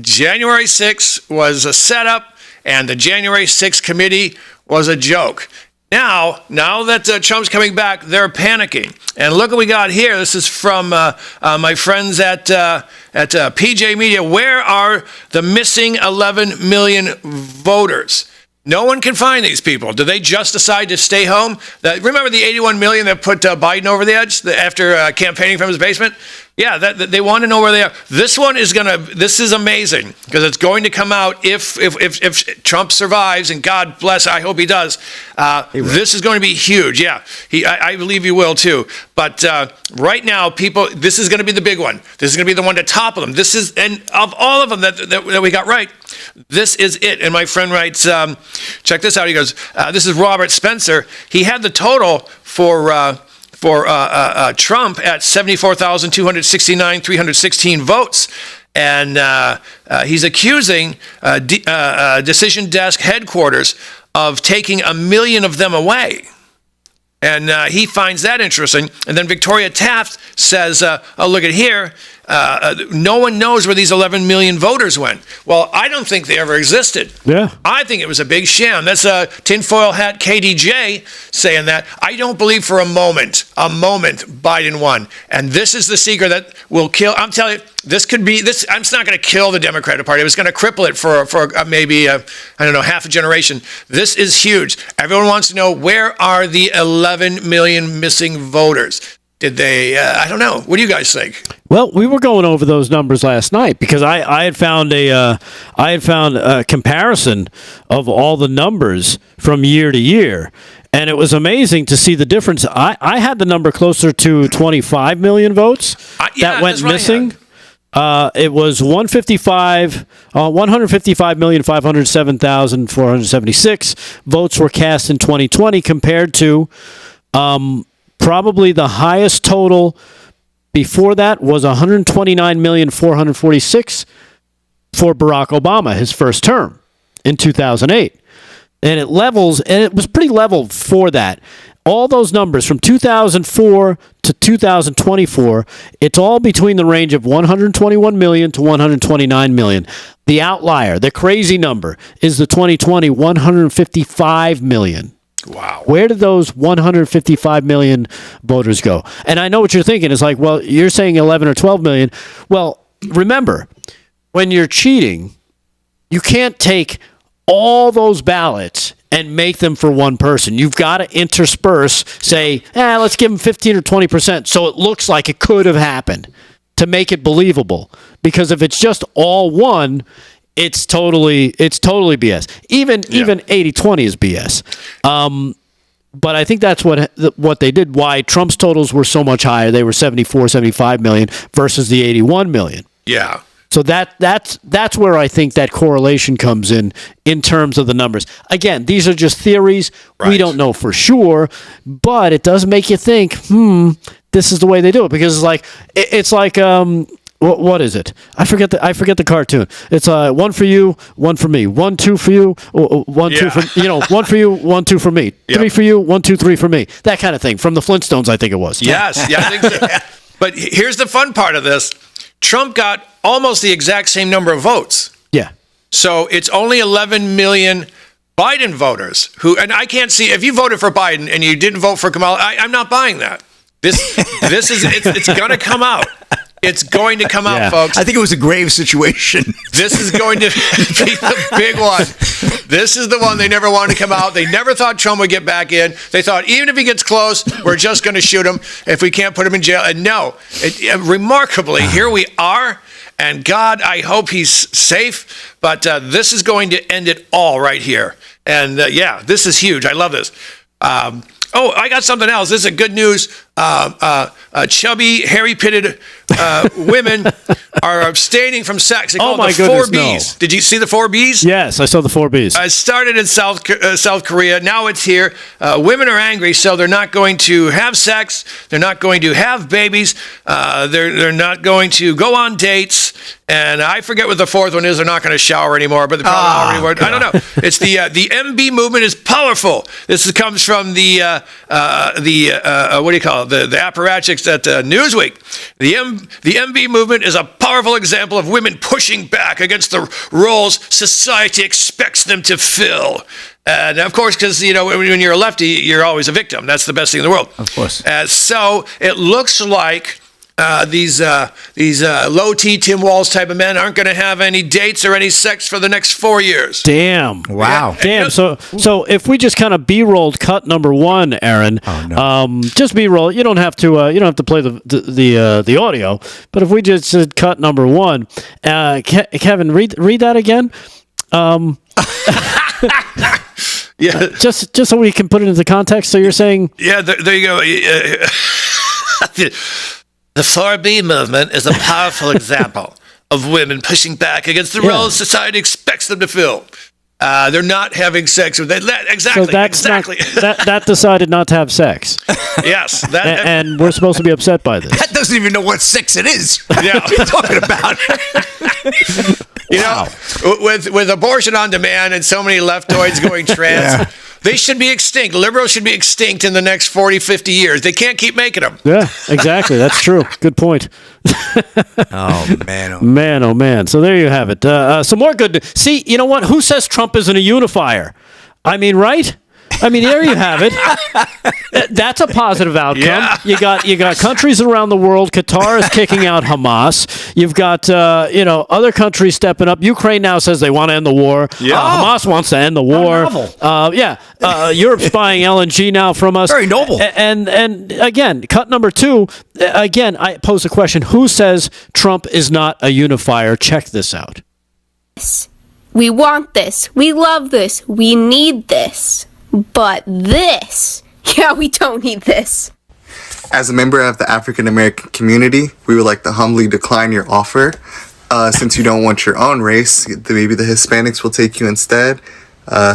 D: January 6th was a setup, and the January 6th committee was a joke. Now that Trump's coming back, they're panicking. And look what we got here. This is from my friends at PJ Media. Where are the missing 11 million voters? No one can find these people. Do they just decide to stay home? Remember the 81 million that put Biden over the edge after campaigning from his basement? Yeah, they want to know where they are. This is amazing because it's going to come out if Trump survives, and God bless, I hope he does. This is going to be huge. Yeah, I believe he will too. But right now, people, this is going to be the big one. This is going to be the one to topple them. And of all of them that we got right, This is it. And my friend writes, check this out. He goes, this is Robert Spencer. He had the total for Trump at 74,269,316 votes. And he's accusing Decision Desk headquarters of taking 1 million of them away. And he finds that interesting. And then Victoria Taft says, oh, look at here. No one knows where these 11 million voters went. Well, I don't think they ever existed.
A: Yeah.
D: I think it was a big sham. That's a tinfoil hat KDJ saying that. I don't believe for a moment Biden won. And this is the secret that will kill. I'm telling you, this could be this. It's not going to kill the Democratic Party. It was going to cripple it for maybe half a generation. This is huge. Everyone wants to know, where are the 11 million missing voters? Did they? I don't know. What do you guys think?
A: Well, we were going over those numbers last night because I had found a comparison of all the numbers from year to year, and it was amazing to see the difference. I had the number closer to 25 million votes that went missing. It was 155,507,476 votes were cast in 2020 compared to probably the highest total before that was 129,446 for Barack Obama, his first term in 2008. And it levels, and it was pretty level for that. All those numbers from 2004 to 2024, it's all between the range of 121 million to 129 million. The outlier, the crazy number, is the 2020 155 million.
D: Wow.
A: Where did those 155 million voters go? And I know what you're thinking. It's like, well, you're saying 11 or 12 million. Well, remember, when you're cheating, you can't take all those ballots and make them for one person. You've got to intersperse, say, let's give them 15 or 20%, so it looks like it could have happened, to make it believable. Because if it's just all one, it's totally BS. Even 80-20 is BS. But I think that's what they did. Why Trump's totals were so much higher. They were 74, 75 million versus the 81 million.
D: Yeah.
A: So that's where I think that correlation comes in terms of the numbers. Again, these are just theories. Right. We don't know for sure, but it does make you think, this is the way they do it, because it's like what is it? I forget the cartoon. It's one for you, one for me, 1, 2 for you, 1, 2 for 1 for you, 1, 2 for me, 3 for you, 1, 2, 3 for me. That kind of thing from the Flintstones, I think it was.
D: Yes, yeah, I think so. But here's the fun part of this: Trump got almost the exact same number of votes.
A: Yeah.
D: So it's only 11 million Biden voters who, and I can't see, if you voted for Biden and you didn't vote for Kamala, I'm not buying that. It's going to come out. It's going to come out, folks.
B: I think it was a grave situation.
D: This is going to be the big one. This is the one they never wanted to come out. They never thought Trump would get back in. They thought, even if he gets close, we're just going to shoot him if we can't put him in jail. And no, remarkably, here we are. And God, I hope he's safe. But this is going to end it all right here. And this is huge. I love this. I got something else. This is a good news. Chubby, hairy-pitted women are abstaining from sex. They call it the 4 Bs. No. Did you see the 4 Bs?
A: Yes, I saw the 4 Bs.
D: It started in South Korea. Now it's here. Women are angry, so they're not going to have sex. They're not going to have babies. They're not going to go on dates. And I forget what the fourth one is. They're not going to shower anymore, but they probably already were. I don't know. It's the MB movement is powerful. This comes from the what do you call it? The apparatchiks at Newsweek. The MB movement is a powerful example of women pushing back against the roles society expects them to fill. And of course, because when you're a lefty, you're always a victim. That's the best thing in the world.
B: Of course.
D: So it looks like these low T Tim Walz type of men aren't going to have any dates or any sex for the next 4 years.
A: Damn!
B: Wow!
A: Damn! So if we just kind of B-rolled cut number 1, Aaron, just B-roll. You don't have to play the audio, but if we just said cut number 1, Kevin, read that again.
D: Yeah.
A: Just so we can put it into context. So you're saying?
D: Yeah. There you go. The 4B movement is a powerful example of women pushing back against the roles society expects them to fill. They're not having sex with that. Exactly.
A: So that's
D: exactly.
A: that decided not to have sex.
D: Yes.
A: And we're supposed to be upset by this.
B: That doesn't even know what sex it is.
D: Yeah.
B: What are you talking about?
D: You know, with abortion on demand and so many leftoids going trans, they should be extinct. Liberals should be extinct in the next 40, 50 years. They can't keep making them.
A: Yeah, exactly. That's true. Good point.
B: Oh, man. Oh,
A: man, oh, man. So there you have it. Some more good. See, you know what? Who says Trump isn't a unifier? I mean, right? I mean, there you have it. That's a positive outcome.
D: Yeah.
A: You got countries around the world. Qatar is kicking out Hamas. You've got other countries stepping up. Ukraine now says they want to end the war.
B: Yeah.
A: Hamas wants to end the war. Europe's buying LNG now from us.
B: Very noble.
A: And again, cut number 2. Again, I pose the question: who says Trump is not a unifier? Check this out.
G: We want this. We love this. We need this. But this, we don't need this.
J: As a member of the African American community, we would like to humbly decline your offer. Since you don't want your own race, maybe the Hispanics will take you instead.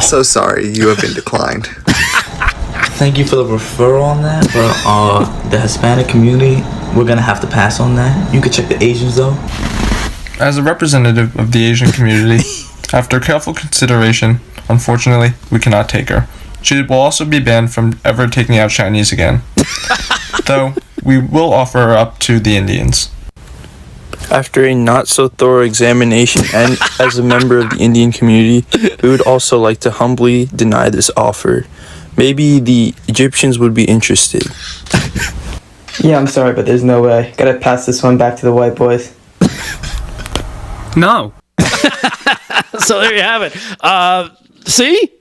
J: So sorry, you have been declined.
K: Thank you for the referral on that, but the Hispanic community, we're gonna have to pass on that. You could check the Asians though.
L: As a representative of the Asian community, after careful consideration, unfortunately, we cannot take her. She will also be banned from ever taking out Chinese again. Though, we will offer her up to the Indians.
M: After a not-so-thorough examination and as a member of the Indian community, we would also like to humbly deny this offer. Maybe the Egyptians would be interested.
N: Yeah, I'm sorry, but there's no way. Gotta pass this one back to the white boys.
L: No.
A: So there you have it. See?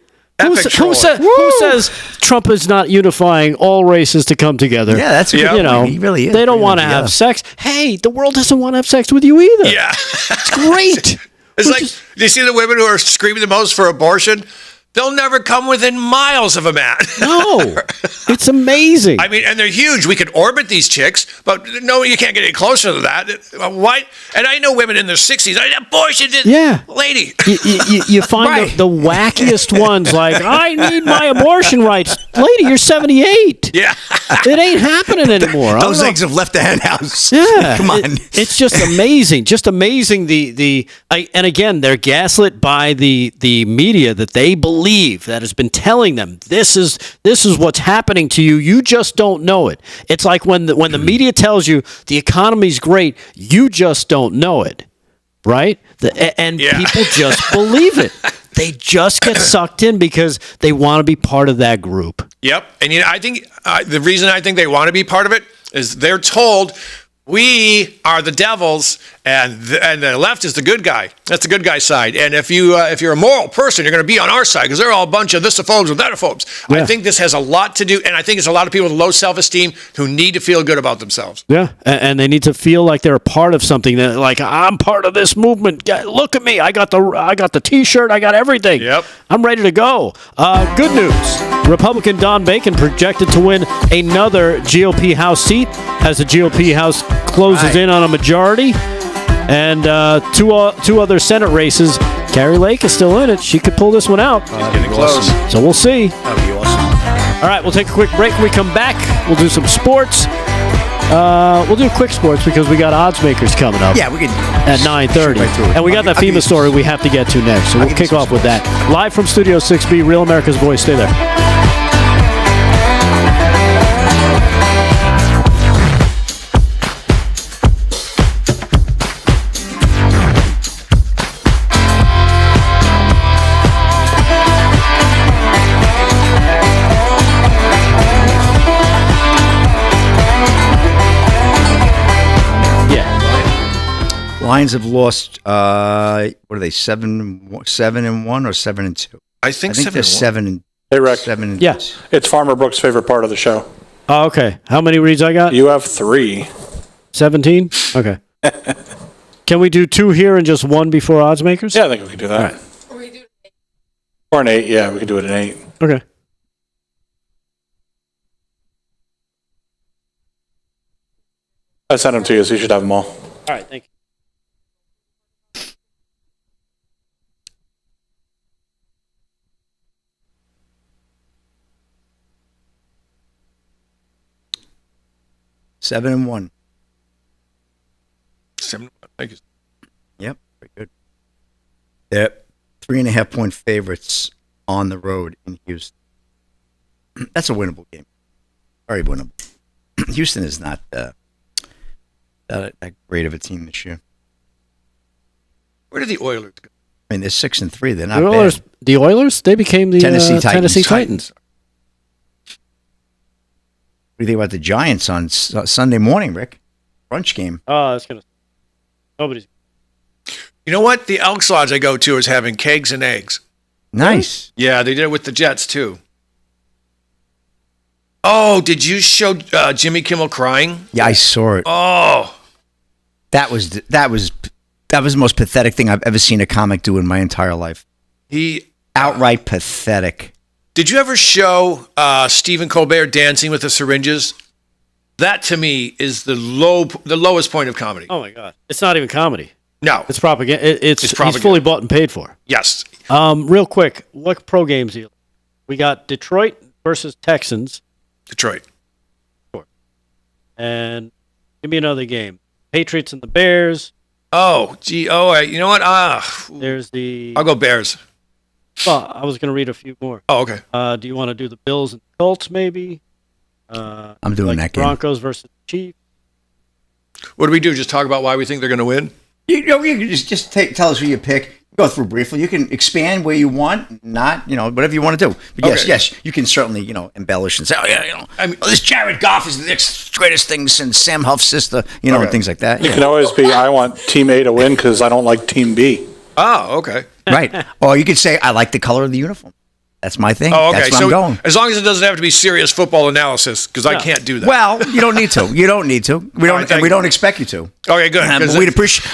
A: Who
D: Woo!
A: says Trump is not unifying all races to come together?
B: Yeah, that's good.
A: You know,
B: he really is.
A: They don't want to have sex. Hey, the world doesn't want to have sex with you either.
D: Yeah.
A: It's great.
D: It's like, do you see the women who are screaming the most for abortion? They'll never come within miles of a man.
A: No, it's amazing.
D: I mean, and they're huge. We could orbit these chicks, but no, you can't get any closer to that. Why? And I know women in their 60s. Abortion, lady.
A: You find the wackiest ones like, I need my abortion rights. Lady, you're 78.
D: Yeah.
A: It ain't happening anymore.
B: Those eggs have left the hen house.
A: Yeah.
B: Come on.
A: It's just amazing. Just amazing and again, they're gaslit by the media that they believe that has been telling them this is what's happening to you. You just don't know it. It's like when the media tells you the economy's great, you just don't know it, right? People just believe it. They just get sucked in because they want to be part of that group.
D: Yep. And I think the reason I think they want to be part of it is they're told we are the devils and the left is the good guy. That's the good guy side. And if you're a moral person, you're going to be on our side because they're all a bunch of thisophobes and thatophobes. Yeah. I think this has a lot to do, and I think it's a lot of people with low self-esteem who need to feel good about themselves.
A: Yeah, and they need to feel like they're a part of something. That, like, I'm part of this movement. Look at me. I got the T-shirt. I got everything.
D: Yep.
A: I'm ready to go. Good news. Republican Don Bacon projected to win another GOP House seat as the GOP House closes in on a majority. And two other Senate races. Carrie Lake is still in it. She could pull this one out.
D: He's getting close.
B: Awesome.
A: So we'll see.
B: That'd be awesome.
A: All right, we'll take a quick break. When we come back, we'll do some sports. We'll do quick sports because we got odds makers coming up.
B: Yeah, we can
A: at 9:30, and we got that FEMA story we have to get to next. So we'll kick off with that. Live from Studio 6B, Real America's Voice. Stay there.
B: Lions have lost. What are they? 7-1 or 7-2?
D: I think
B: they're 7.
C: Hey, Rick.
B: 7.
A: Yeah.
C: It's Farmer Brooks' favorite part of the show.
A: Oh, okay. How many reads I got?
C: You have 3.
A: 17? Okay. Can we do 2 here and just 1 before odds makers?
C: Yeah, I think we can do that.
A: All right.
C: Or an 8. Yeah, we can do it an 8.
A: Okay.
C: I sent them to you, so you should have them all.
A: All right, thank you.
B: 7-1.
D: 7-1. Thank you.
B: Yep, very good. They're 3.5-point favorites on the road in Houston. That's a winnable game. Very winnable. Houston is not that great of a team this year.
D: Where did the Oilers go?
B: I mean, they're 6-3. They're not bad.
A: The Oilers, they became the Tennessee Titans.
B: What do you think about the Giants on Sunday morning, Rick? Brunch game.
A: Oh, that's gonna. Nobody's.
D: You know what? The Elks Lodge I go to is having kegs and eggs.
B: Nice.
D: Yeah, they did it with the Jets too. Oh, did you show Jimmy Kimmel crying?
B: Yeah, I saw it.
D: Oh,
B: that was the most pathetic thing I've ever seen a comic do in my entire life.
D: He
B: outright pathetic.
D: Did you ever show Stephen Colbert dancing with the syringes? That to me is the lowest point of comedy.
A: Oh my God, it's not even comedy.
D: No,
A: it's propaganda. It's
D: propaganda.
A: He's fully bought and paid for.
D: Yes.
A: Real quick, what pro games we got? Detroit versus Texans.
D: Detroit.
A: And give me another game. Patriots and the Bears.
D: Oh, gee. Oh, you know what?
A: There's the.
D: I'll go Bears.
A: Well, I was going to read a few more.
D: Oh, okay.
A: Do you want to do the Bills and Colts, maybe?
B: I'm doing that game.
A: Broncos versus Chiefs.
D: What do we do? Just talk about why we think they're going to win?
B: You can just tell us who you pick. Go through briefly. You can expand where you want, not, whatever you want to do. But yes, you can certainly, embellish and say, this Jared Goff is the next greatest thing since Sam Huff's sister, and things like that.
C: You can always be, I want Team A to win because I don't like Team B.
D: Oh, okay.
B: Right. Or you could say, I like the color of the uniform. That's my thing.
D: Oh, okay.
B: That's where I'm going.
D: As long as it doesn't have to be serious football analysis, because I can't do that.
B: Well, you don't need to. We don't expect you to.
D: Okay, good.
B: But we'd appreciate.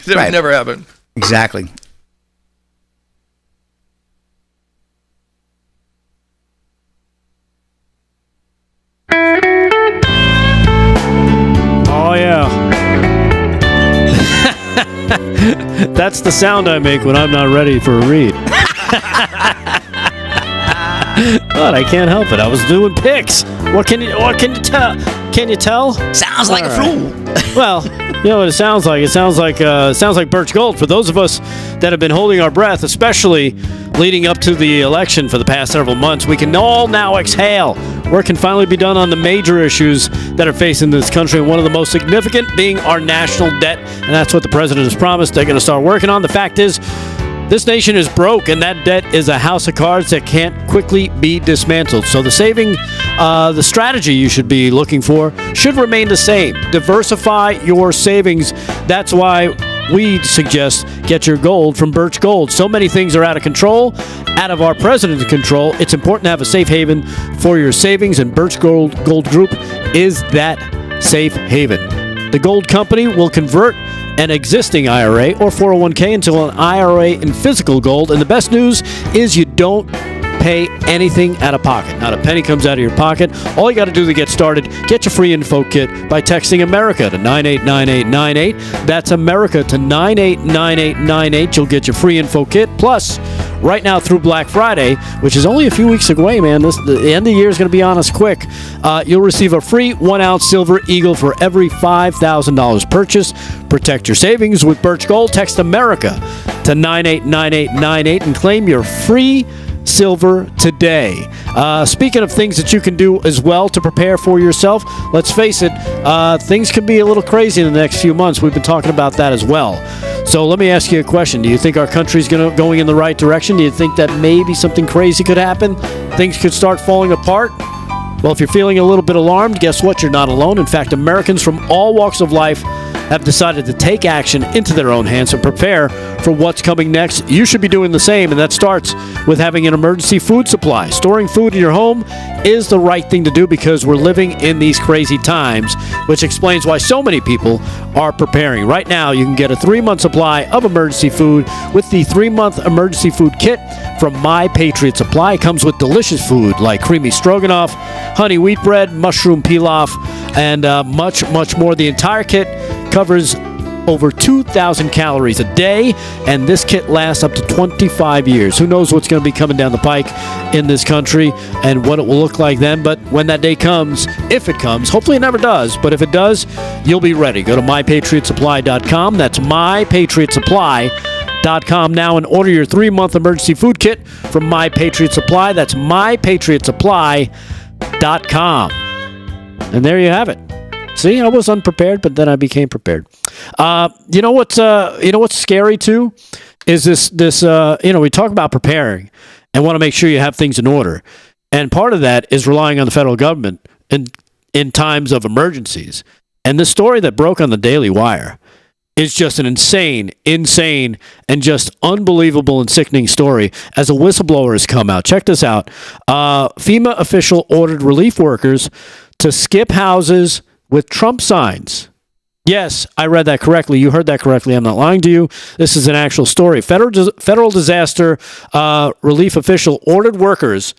D: That would never happen.
B: Exactly.
A: Oh yeah. That's the sound I make when I'm not ready for a read. But I can't help it. I was doing picks. What can you tell? Can you tell?
B: Sounds like a fool.
A: Well, you know what it sounds like? It sounds like Birch Gold. For those of us that have been holding our breath, especially leading up to the election for the past several months, we can all now exhale. Work can finally be done on the major issues that are facing this country, one of the most significant being our national debt, and that's what the president has promised they're going to start working on. The fact is, this nation is broke, and that debt is a house of cards that can't quickly be dismantled. So the strategy you should be looking for should remain the same. Diversify your savings. That's why we suggest get your gold from Birch Gold. So many things are out of control, out of our president's control. It's important to have a safe haven for your savings, and Birch Gold Group is that safe haven. The gold company will convert an existing IRA or 401k into an IRA in physical gold. And the best news is you don't pay anything out of pocket. Not a penny comes out of your pocket. All you got to do to get started, get your free info kit by texting America to 989898. That's America to 989898. You'll get your free info kit. Plus, right now through Black Friday, which is only a few weeks away, man. The end of the year is going to be on us quick. You'll receive a free 1-ounce Silver Eagle for every $5,000 purchase. Protect your savings with Birch Gold. Text America to 989898 and claim your free silver today. Speaking of things that you can do as well to prepare for yourself, let's face it, things can be a little crazy in the next few months. We've been talking about that as well. So let me ask you a question. Do you think our country's going in the right direction? Do you think that maybe something crazy could happen? Things could start falling apart? Well, if you're feeling a little bit alarmed, guess what? You're not alone. In fact, Americans from all walks of life have decided to take action into their own hands and prepare for what's coming next. You should be doing the same, and that starts with having an emergency food supply. Storing food in your home is the right thing to do because we're living in these crazy times, which explains why so many people are preparing. Right now, you can get a 3-month supply of emergency food with the 3-month emergency food kit from My Patriot Supply. It comes with delicious food like creamy stroganoff, honey wheat bread, mushroom pilaf, and much, much more. The entire kit covers over 2,000 calories a day, and this kit lasts up to 25 years. Who knows what's going to be coming down the pike in this country and what it will look like then, but when that day comes, if it comes, hopefully it never does, but if it does, you'll be ready. Go to mypatriotsupply.com. That's mypatriotsupply.com now and order your 3-month emergency food kit from My Patriot Supply. That's mypatriotsupply.com. And there you have it. See, I was unprepared, but then I became prepared. You know what's scary too is this. We talk about preparing and want to make sure you have things in order, and part of that is relying on the federal government in times of emergencies. And the story that broke on the Daily Wire is just an insane, and just unbelievable and sickening story as a whistleblower has come out. Check this out. FEMA official ordered relief workers to skip houses with Trump signs. Yes, I read that correctly. You heard that correctly. I'm not lying to you. This is an actual story. Federal disaster relief official ordered workers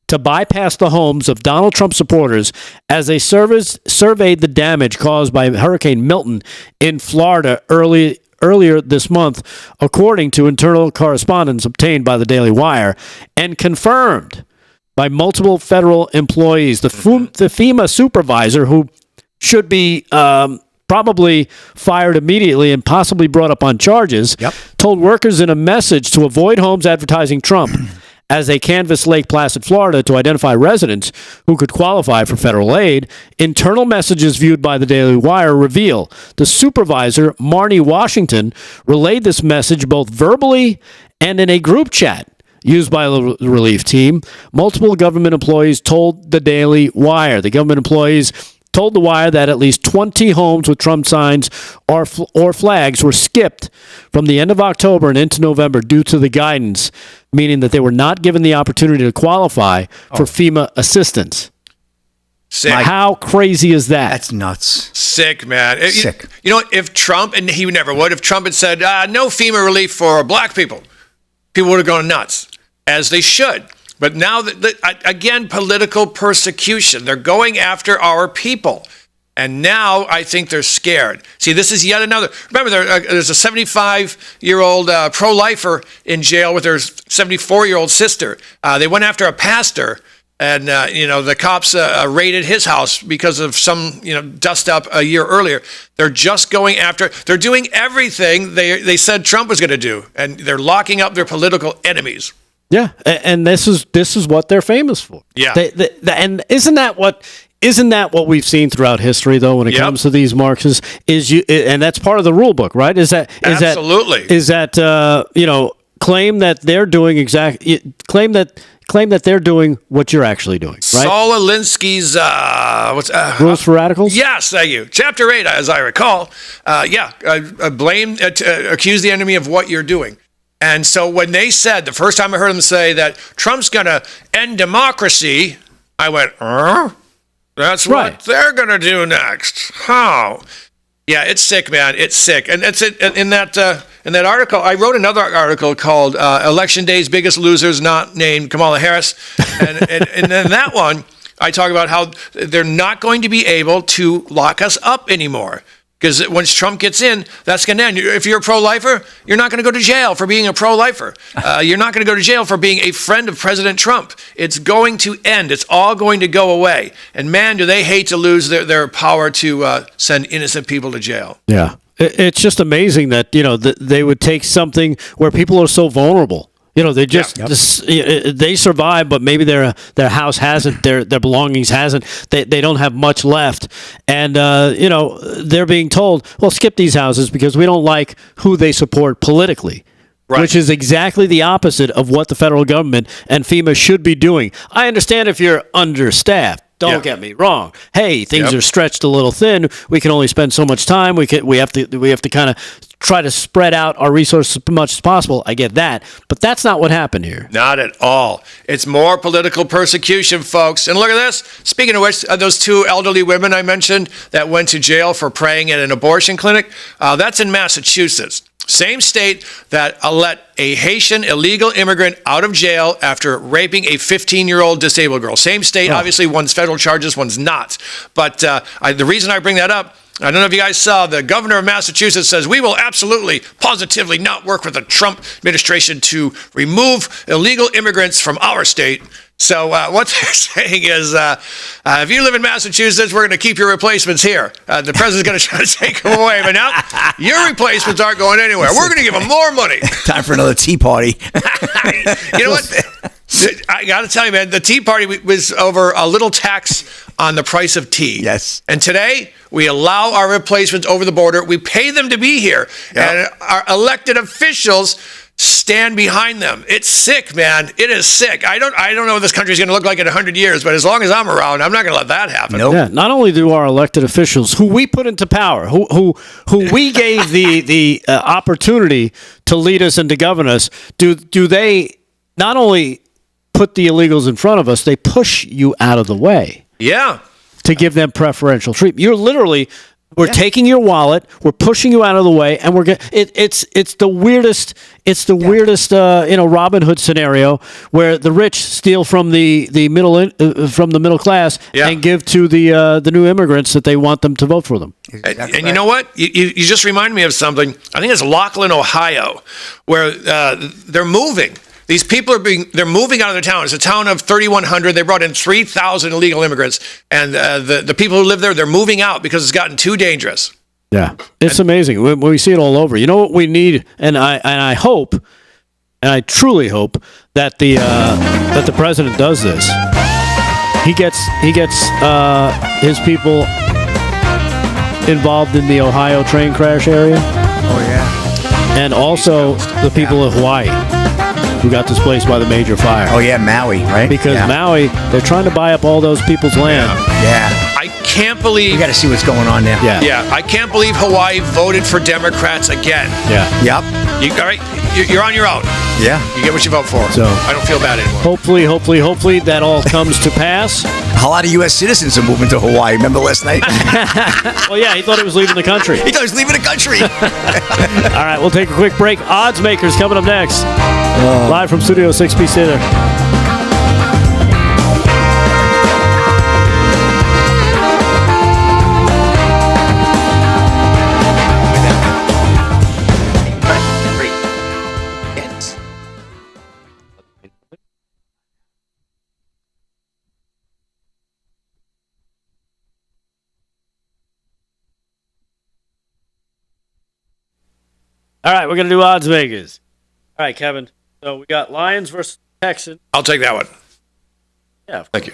A: to bypass the homes of Donald Trump supporters as they surveyed the damage caused by Hurricane Milton in Florida earlier this month, according to internal correspondence obtained by the Daily Wire and confirmed by multiple federal employees. The FEMA supervisor, who should be probably fired immediately and possibly brought up on charges, told workers in a message to avoid homes advertising Trump as they canvassed Lake Placid, Florida, to identify residents who could qualify for federal aid. Internal messages viewed by the Daily Wire reveal the supervisor, Marnie Washington, relayed this message both verbally and in a group chat used by the relief team. Multiple government employees told the Daily Wire. The government employees told the Wire that at least 20 homes with Trump signs or flags were skipped from the end of October and into November due to the guidance, meaning that they were not given the opportunity to qualify for FEMA assistance.
D: Sick.
A: How crazy is that?
B: That's nuts.
D: Sick, man.
B: Sick.
D: You know, if Trump, and he never would, if Trump had said, no FEMA relief for black people, people would have gone nuts, as they should. But now, again, political persecution. They're going after our people. And now I think they're scared. See, this is yet another. Remember, there's a 75-year-old pro-lifer in jail with her 74-year-old sister. They went after a pastor, and, the cops raided his house because of some, dust up a year earlier. They're just going after. They're doing everything they said Trump was going to do, and they're locking up their political enemies.
A: Yeah, and this is what they're famous for.
D: Yeah,
A: and isn't that what we've seen throughout history, though, when it comes to these Marxists? And that's part of the rule book, right?
D: Absolutely.
A: Claim that they're doing claim that they're doing what you're actually doing, right?
D: Saul Alinsky's
A: Rules for Radicals?
D: Yes, thank you. Chapter 8, as I recall. Accuse the enemy of what you're doing. And so when they said, the first time I heard them say that Trump's going to end democracy, I went, that's what they're going to do next. How? Yeah, it's sick, man. It's sick. And that's it. In that article, I wrote another article called Election Day's Biggest Losers, not named Kamala Harris. And in that one, I talk about how they're not going to be able to lock us up anymore. Because once Trump gets in, that's going to end. If you're a pro-lifer, you're not going to go to jail for being a pro-lifer. You're not going to go to jail for being a friend of President Trump. It's going to end. It's all going to go away. And man, do they hate to lose their power to send innocent people to jail.
A: Yeah. It's just amazing that, they would take something where people are so vulnerable. They just they survive, but maybe their house hasn't, their belongings hasn't. They don't have much left, and they're being told, well, skip these houses because we don't like who they support politically. Right. Which is exactly the opposite of what the federal government and FEMA should be doing. I understand if you're understaffed. Don't get me wrong. Hey, things are stretched a little thin. We can only spend so much time. We have to kind of try to spread out our resources as much as possible. I get that, but that's not what happened here.
D: Not at all. It's more political persecution, folks. And look at this. Speaking of which, those two elderly women I mentioned that went to jail for praying at an abortion clinic, that's in Massachusetts. Same state that let a Haitian illegal immigrant out of jail after raping a 15-year-old disabled girl. Same state, obviously one's federal charges, one's not. But the reason I bring that up, I don't know if you guys saw, the governor of Massachusetts says, we will absolutely, positively not work with the Trump administration to remove illegal immigrants from our state. So what they're saying is, if you live in Massachusetts, we're going to keep your replacements here. The president's going to try to take them away. But now your replacements aren't going anywhere. We're going to give them more money.
B: Time for another Tea Party.
D: You know what? I got to tell you, man, the Tea Party was over a little tax on the price of tea.
B: Yes.
D: And today, we allow our replacements over the border. We pay them to be here. Yep. And our elected officials stand behind them. It's sick, man. It is sick. I don't know what this country is going to look like in 100 years, but as long as I'm around, I'm not going to let that happen.
B: Nope.
A: Yeah, not only do our elected officials, who we put into power, who we gave the opportunity to lead us and to govern us, do they not only put the illegals in front of us, they push you out of the way.
D: Yeah.
A: To give them preferential treatment. You're literally, we're taking your wallet, we're pushing you out of the way, and it's the weirdest Robin Hood scenario where the rich steal from the middle class and give to the new immigrants that they want them to vote for them.
D: And you know what? You just remind me of something. I think it's Laughlin, Ohio, where they're moving. These people they're moving out of their town. It's a town of 3,100. They brought in 3,000 illegal immigrants. And the people who live there, they're moving out because it's gotten too dangerous.
A: Yeah, it's amazing. We see it all over. You know what we need? And I hope, and I truly hope, that the president does this. He gets his people involved in the Ohio train crash area.
B: Oh, yeah.
A: And also the people of Hawaii, who got displaced by the major fire.
B: Oh, yeah, Maui, right?
A: Because Maui, they're trying to buy up all those people's land.
B: Yeah.
D: I can't believe...
B: We got to see what's going on now.
D: Yeah, I can't believe Hawaii voted for Democrats again.
A: Yeah.
B: Yep.
D: All right, you're on your own.
B: Yeah.
D: You get what you vote for.
A: So
D: I don't feel bad anymore.
A: Hopefully that all comes to pass.
B: A lot of U.S. citizens are moving to Hawaii. Remember last night?
A: Well, yeah, he thought he was leaving the country.
B: He thought he was leaving the country.
A: All right, we'll take a quick break. Odds Makers coming up next. Live from Studio 6B. Stay there. All right, we're going to do Odds Makers. All right, Kevin. So we got Lions versus Texans.
D: I'll take that one.
A: Yeah,
D: thank you.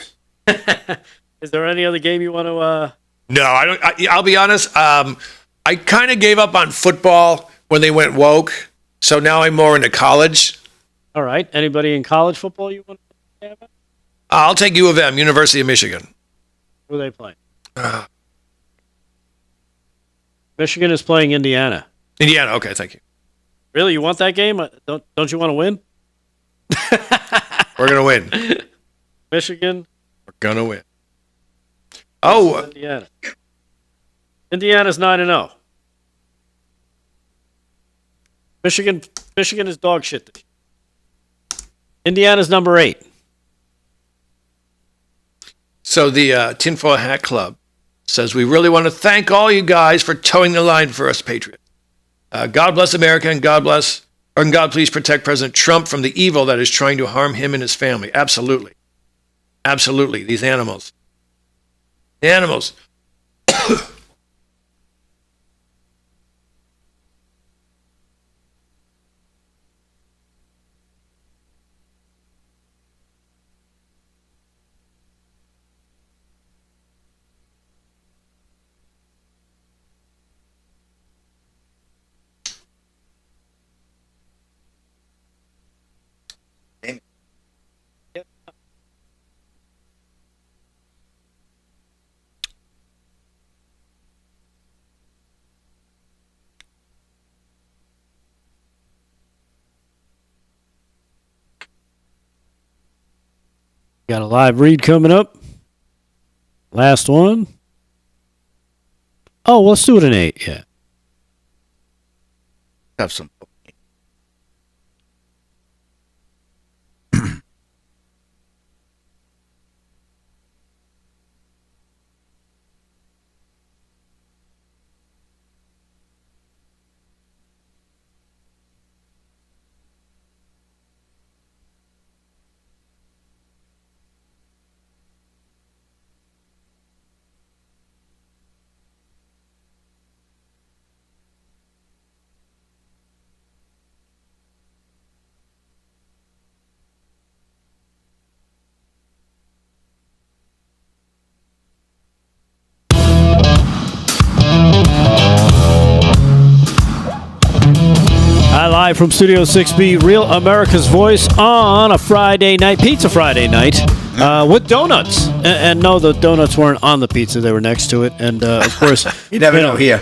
A: Is there any other game you want to...
D: No, I don't. I'll be honest. I kind of gave up on football when they went woke, so now I'm more into college.
A: All right. Anybody in college football you want to have?
D: I'll take U of M, University of Michigan.
A: Who are they playing? Michigan is playing Indiana.
D: Indiana, okay, thank you.
A: Really, you want that game? Don't you want to win?
D: We're gonna win.
A: Michigan.
D: We're gonna win. Oh,
A: Indiana. Indiana's 9-0. Michigan is dog shit. Indiana's number 8.
D: So the Tinfoil Hat Club says, we really want to thank all you guys for towing the line for us patriots. God bless America, and God please protect President Trump from the evil that is trying to harm him and his family. Absolutely. Absolutely. These animals. The animals.
A: Got a live read coming up. Last one. Oh, let's do it in 8. Yeah.
B: Have some.
A: Live from Studio 6B, Real America's Voice on a Friday night, Pizza Friday night, with donuts. And no, the donuts weren't on the pizza; they were next to it. And of course,
B: you never know here.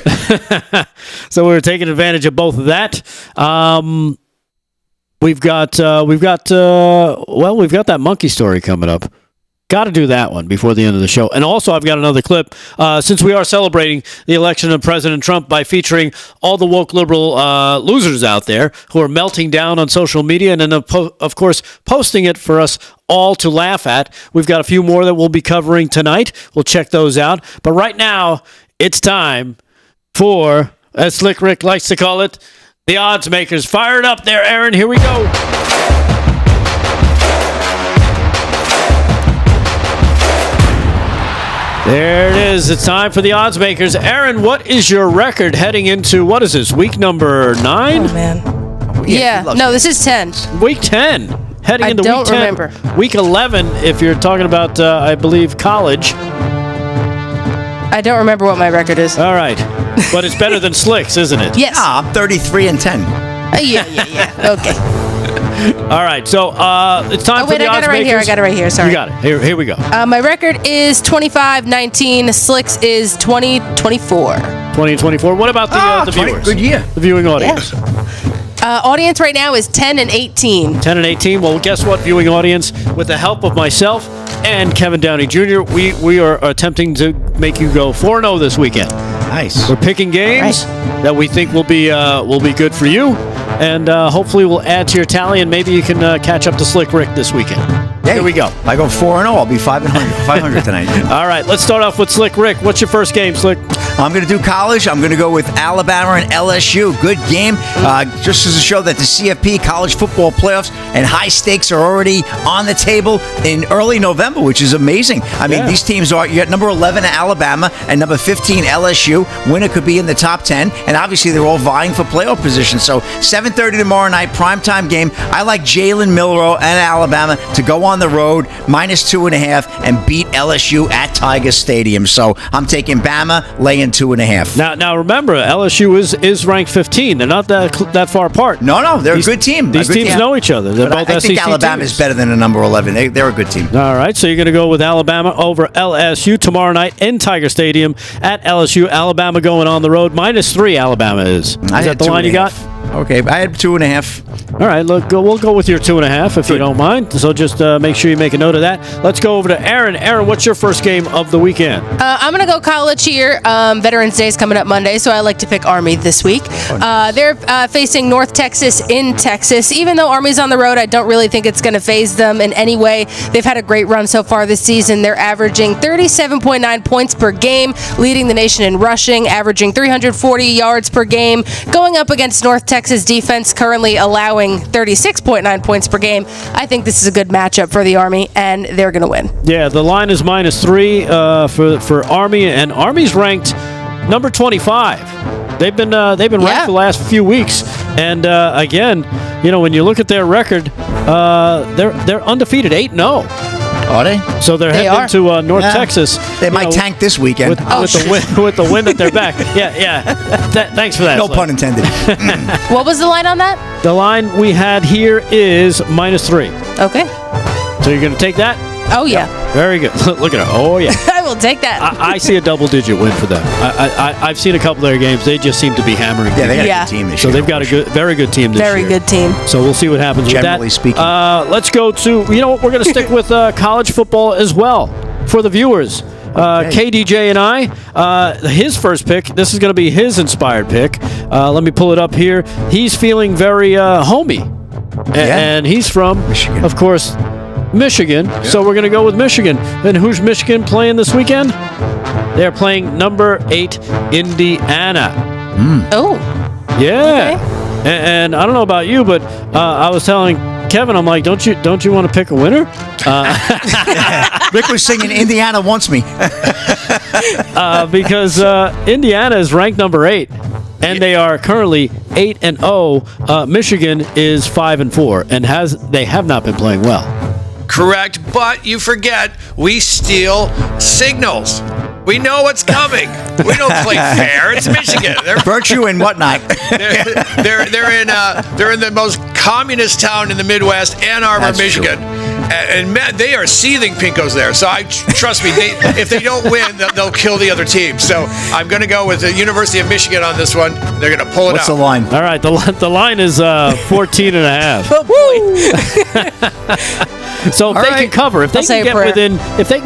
A: So we were taking advantage of both of that. We've got that monkey story coming up. Got to do that one before the end of the show. And also, I've got another clip. Since we are celebrating the election of President Trump by featuring all the woke liberal losers out there who are melting down on social media and then, of course, posting it for us all to laugh at. We've got a few more that we'll be covering tonight. We'll check those out. But right now, it's time for, as Slick Rick likes to call it, the odds makers. Fire it up there, Aaron. Here we go. There it is. It's time for the odds makers. Aaron, what is your record heading into, what is this, week number 9?
O: Oh, man. Yeah. No, this is 10.
A: Week 10. Heading into week 10. I don't remember. Week 11, if you're talking about, I believe, college.
O: I don't remember what my record is.
A: All right. But it's better than Slick's, isn't it?
O: Yes.
B: I'm 33-10.
O: Yeah. Okay.
A: All right, so it's time for the odds makers.
O: I got it right here. Sorry.
A: You got it. Here we go.
O: My record is 25-19. Slicks is 20-24.
A: 20-24. What about the viewers?
B: Good year.
A: The viewing audience.
O: Yeah. Audience right now is 10-18.
A: 10-18. Well, guess what, viewing audience? With the help of myself and Kevin Downey Jr., we are attempting to make you go 4-0 this weekend.
B: Nice.
A: We're picking games that we think will be good for you, and hopefully we'll add to your tally, and maybe you can catch up to Slick Rick this weekend.
B: Hey,
A: here we go.
B: If I go 4-0, I'll be 500 tonight.
A: All right, let's start off with Slick Rick. What's your first game, Slick?
B: I'm going to do college. I'm going to go with Alabama and LSU. Good game. Just as a show that the CFP college football playoffs and high stakes are already on the table in early November, which is amazing. I mean, these teams are, you got number 11 Alabama and number 15 LSU. Winner could be in the top 10. And obviously, they're all vying for playoff position. So 7:30 tomorrow night, primetime game. I like Jalen Milroe and Alabama to go on the road, -2.5, and beat LSU at Tiger Stadium. So I'm taking Bama, laying 2.5.
A: Now remember, LSU is ranked 15. They're not that far apart.
B: No, they're a good team.
A: These teams know each other. They're both
B: I think
A: SEC
B: Alabama
A: teams.
B: is better than a number 11. They're a good team.
A: All right, so you're going to go with Alabama over LSU tomorrow night in Tiger Stadium at LSU. Alabama going on the road, -3. Alabama is. Is that the line you got?
B: Okay, I had 2.5.
A: All right, look, we'll go with your 2.5 if you don't mind. So just make sure you make a note of that. Let's go over to Aaron. Aaron, what's your first game of the weekend?
O: I'm going to go college here. Veterans Day is coming up Monday, so I like to pick Army this week. They're facing North Texas in Texas. Even though Army's on the road, I don't really think it's going to phase them in any way. They've had a great run so far this season. They're averaging 37.9 points per game, leading the nation in rushing, averaging 340 yards per game, going up against North Texas defense, currently allowing 36.9 points per game. I think this is a good matchup for the Army, and they're going to win.
A: Yeah, the line is -3 for Army, and Army's ranked number 25. They've been ranked for the last few weeks, and again, when you look at their record, they're undefeated, 8-0.
B: Are they?
A: So they're heading into North Texas.
B: They might tank this weekend.
A: With the win at their back. Yeah. Thanks for that.
B: No pun intended.
O: What was the line on that?
A: The line we had here is -3.
O: Okay.
A: So you're going to take that?
O: Oh, yeah.
A: Very good. Look at her. Oh, yeah.
O: I will take that.
A: I see a double-digit win for them. I've seen a couple of their games. They just seem to be hammering.
B: Yeah, they got a good team this year.
A: So they've got a very good team this year.
O: Very good team.
A: So we'll see what happens with that.
B: Generally speaking.
A: Let's go to, we're going to stick with college football as well for the viewers. KDJ and I, his first pick, this is going to be his inspired pick. Let me pull it up here. He's feeling very homey. And he's from,
B: Michigan.
A: Of course, Michigan. Yeah. So we're going to go with Michigan. And who's Michigan playing this weekend? They're playing number 8 Indiana.
O: Oh.
A: Yeah. Okay. And I don't know about you, but I was telling Kevin, I'm like, don't you want to pick a winner?
B: Rick was singing "Indiana Wants Me"
A: because Indiana is ranked number 8, and they are currently 8-0. Michigan is 5-4, and they have not been playing well.
D: Correct, but you forget we steal signals. We know what's coming. We don't play fair. It's Michigan. They're
B: virtue and whatnot.
D: They're in the most communist town in the Midwest, Ann Arbor,
B: That's
D: Michigan.
B: True.
D: And they are seething pinkos there. So trust me, if they don't win, they'll kill the other team. So I'm going to go with the University of Michigan on this one. They're going to pull it
B: What's
D: out.
B: the line?
A: All right, the line is 14 and a half.
O: Oh boy.
A: So if they can cover, if they can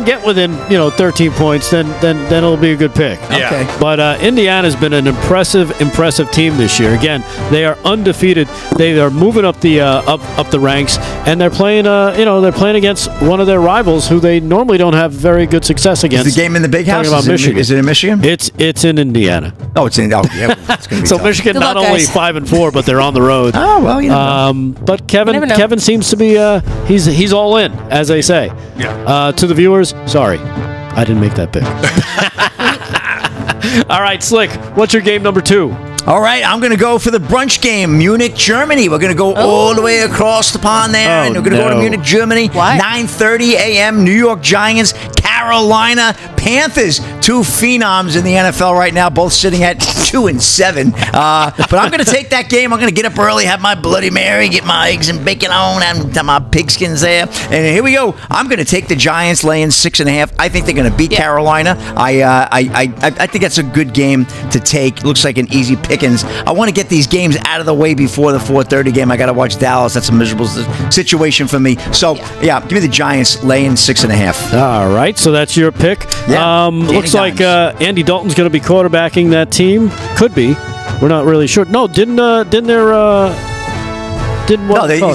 A: get within 13 points, then it'll be a good pick.
D: Yeah.
B: Okay.
A: But Indiana's been an impressive team this year. Again, they are undefeated. They are moving up the up the ranks, and they're playing they're playing against one of their rivals who they normally don't have very good success against.
B: Is the game in the Big House? Is it in Michigan?
A: It's in Indiana.
B: Oh, it's in. Oh, yeah. It's gonna be
A: So
B: tough.
A: Michigan
O: Good
A: not
O: luck,
A: only
O: guys.
A: 5-4, but they're on the road.
B: Oh well, you know.
A: But
O: never know.
A: Kevin seems to be he's all in, as they say.
D: Yeah.
A: To the viewers, sorry, I didn't make that pick. All right, Slick, what's your game number 2?
B: All right, I'm going to go for the brunch game, Munich, Germany. We're going to go all the way across the pond there, and we're going to go to Munich, Germany.
O: Why?
B: 9:30 a.m. New York Giants, Carolina Panthers. Two phenoms in the NFL right now, both sitting at 2-7. But I'm going to take that game. I'm going to get up early, have my Bloody Mary, get my eggs and bacon on, and my pigskins there. And here we go. I'm going to take the Giants laying 6.5. I think they're going to beat Carolina. I think that's a good game to take. Looks like an easy pickings. I want to get these games out of the way before the 4:30 game. I got to watch Dallas. That's a miserable situation for me. So, give me the Giants laying 6.5.
A: All right, so that's your pick.
B: Yeah,
A: looks like Andy Dalton's going to be quarterbacking that team. Could be. We're not really sure. No, he's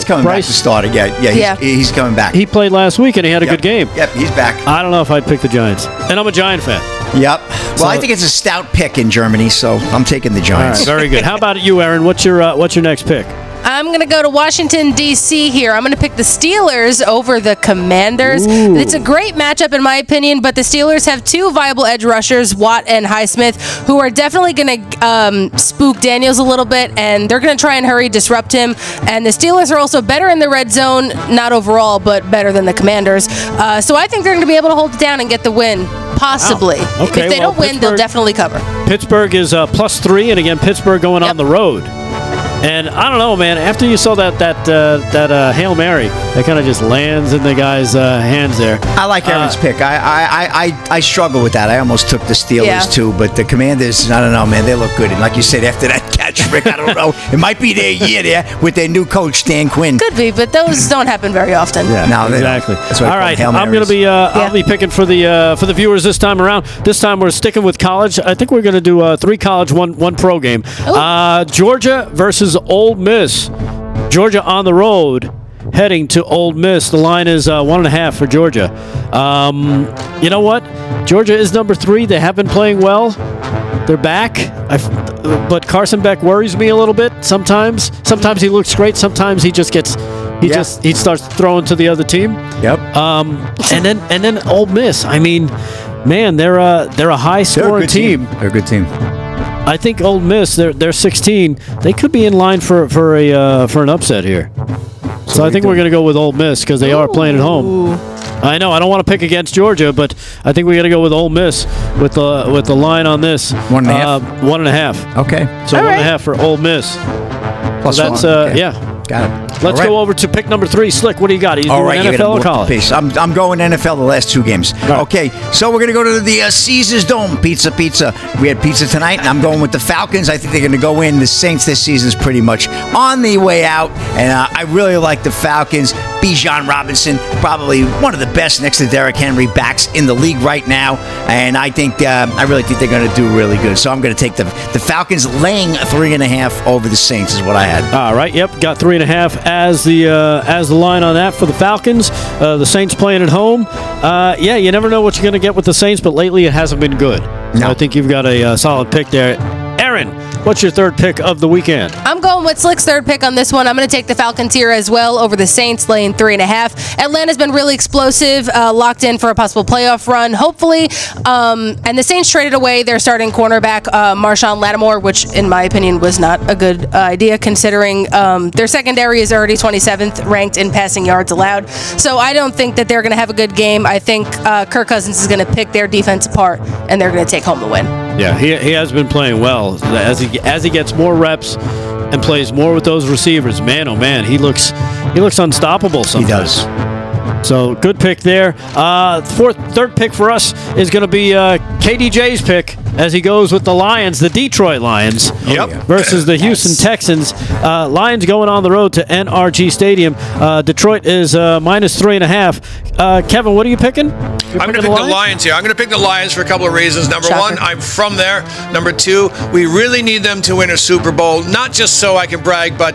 B: coming back to start again. He's coming back.
A: He played last week and he had a good game.
B: Yep, he's back.
A: I don't know if I'd pick the Giants, and I'm a Giant fan.
B: Yep. Well, I think it's a stout pick in Germany, so I'm taking the Giants.
A: All right, very good. How about you, Aaron? What's your next pick?
O: I'm going to go to Washington, D.C. here. I'm going to pick the Steelers over the Commanders.
A: Ooh.
O: It's a great matchup, in my opinion, but the Steelers have two viable edge rushers, Watt and Highsmith, who are definitely going to spook Daniels a little bit, and they're going to try and hurry, disrupt him. And the Steelers are also better in the red zone, not overall, but better than the Commanders. So I think they're going to be able to hold it down and get the win, possibly.
A: Wow. Okay,
O: if they don't win, they'll definitely cover.
A: Pittsburgh is +3, and again, Pittsburgh going on the road. And I don't know, man. After you saw that Hail Mary, that kind of just lands in the guy's hands there.
B: I like Aaron's pick. I struggle with that. I almost took the Steelers too, but the Commanders, I don't know, man. They look good. And like you said, after that catch, Rick, I don't know. It might be their year there with their new coach, Dan Quinn.
O: Could be, but those don't happen very often.
A: Yeah,
B: no,
A: exactly.
B: That's what
A: all right, I'm going to be I'll be picking for the viewers this time around. This time we're sticking with college. I think we're going to do 3 college, one pro game. Georgia versus Ole Miss. Georgia on the road, heading to Ole Miss. The line is 1.5 for Georgia. You know what? Georgia is number 3. They have been playing well. They're back. But Carson Beck worries me a little bit sometimes. Sometimes he looks great. Sometimes he just gets he starts throwing to the other team.
B: Yep.
A: And then Ole Miss. I mean, man, they're a high scoring team.
B: They're a good team.
A: I think Ole Miss, they're 16. They could be in line for an upset here. So I think we're going to go with Ole Miss because they are playing at home. I know I don't want to pick against Georgia, but I think we got to go with Ole Miss with the line on this
B: 1.5.
A: 1.5.
B: Okay.
A: So 1.5 for Ole Miss.
B: Plus
A: that's
B: 1. Okay.
A: yeah.
B: Got it.
A: Let's go over to pick number 3. Slick, what do you got? Are you doing NFL or college?
B: I'm going NFL the last 2 games. Right. Okay, so we're going to go to the Caesars Dome. Pizza. We had pizza tonight, and I'm going with the Falcons. I think they're going to go in. The Saints this season is pretty much on the way out, and I really like the Falcons. Bijan Robinson, probably one of the best next to Derrick Henry backs in the league right now, and I really think they're going to do really good. So I'm going to take the Falcons laying 3.5 over the Saints is what I had.
A: All right, yep, got 3.5 as the line on that for the Falcons. The Saints playing at home. You never know what you're going to get with the Saints, but lately it hasn't been good. So I think you've got a solid pick there. Aaron, what's your third pick of the weekend?
O: I'm going with Slick's third pick on this one. I'm going to take the Falcons here as well over the Saints, laying 3.5. Atlanta's been really explosive, locked in for a possible playoff run, hopefully. And the Saints traded away their starting cornerback, Marshawn Lattimore, which, in my opinion, was not a good idea, considering their secondary is already 27th ranked in passing yards allowed. So I don't think that they're going to have a good game. I think Kirk Cousins is going to pick their defense apart, and they're going to take home the win.
A: Yeah, he has been playing well as he gets more reps and plays more with those receivers. Man, oh man, he looks unstoppable sometimes.
B: He does.
A: So good pick there. Third pick for us is going to be KDJ's pick as he goes with the Lions, the Detroit Lions, versus the Houston Texans. Lions going on the road to NRG Stadium. Detroit is minus 3.5. Kevin, what are you picking?
D: I'm going to pick the Lions here. I'm going to pick the Lions for a couple of reasons. Number one, I'm from there. Number two, we really need them to win a Super Bowl, not just so I can brag, but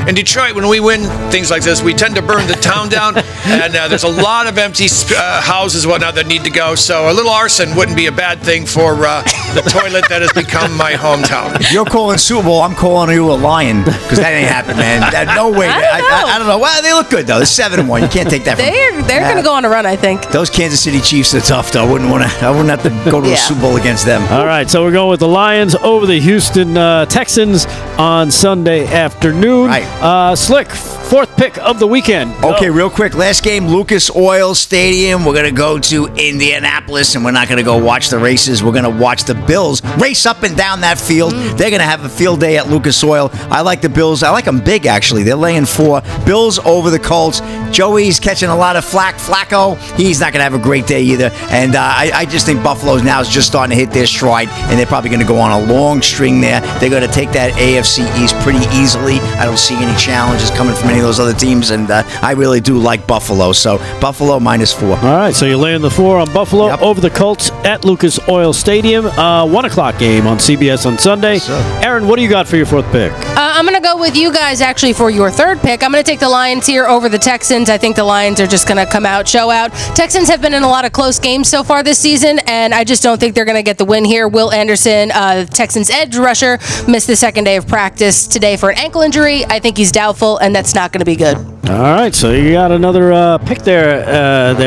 D: in Detroit, when we win things like this, we tend to burn the town down, and there's a lot of empty houses and whatnot that need to go, so a little arson wouldn't be a bad thing for the toilet that has become my hometown.
B: If you're calling Super Bowl, I'm calling you a lion, because that ain't happening, man. No way. I don't know. Well, they look good, though. They're 7-1. You can't take that from them.
O: They're going to go on a run, I think.
B: Those Kansas City Chiefs are tough, though. I wouldn't have to go to a Super Bowl against them.
A: All right, so we're going with the Lions over the Houston Texans on Sunday afternoon.
B: Right.
A: Slick, fourth pick of the weekend. Go.
B: Okay, real quick. Last game, Lucas Oil Stadium. We're going to go to Indianapolis, and we're not going to go watch the races. We're going to watch the Bills race up and down that field. They're going to have a field day at Lucas Oil. I like the Bills. I like them big, actually. They're laying 4. Bills over the Colts. Joey's catching a lot of flack. Flacco, he's not going to have a great day either. And I just think Buffalo's now is just starting to hit their stride, and they're probably going to go on a long string there. They're going to take that AFC East pretty easily. I don't see any challenges coming from any of those other teams, and I really do like Buffalo. So Buffalo minus 4.
A: All right, so you're laying the 4 on Buffalo over the Colts at Lucas Oil Stadium. 1 o'clock game on CBS on Sunday. Aaron, what do you got for your fourth pick?
O: I'm going to go with you guys, actually, for your third pick. I'm going to take the Lions here over the Texans. I think the Lions are just going to come out, show out. Texans have been in a lot of close games so far this season, and I just don't think they're going to get the win here. Will Anderson, Texans edge rusher, missed the second day of practice today for an ankle injury. I think he's doubtful, and that's not going to be good.
A: All right, so you got another pick there,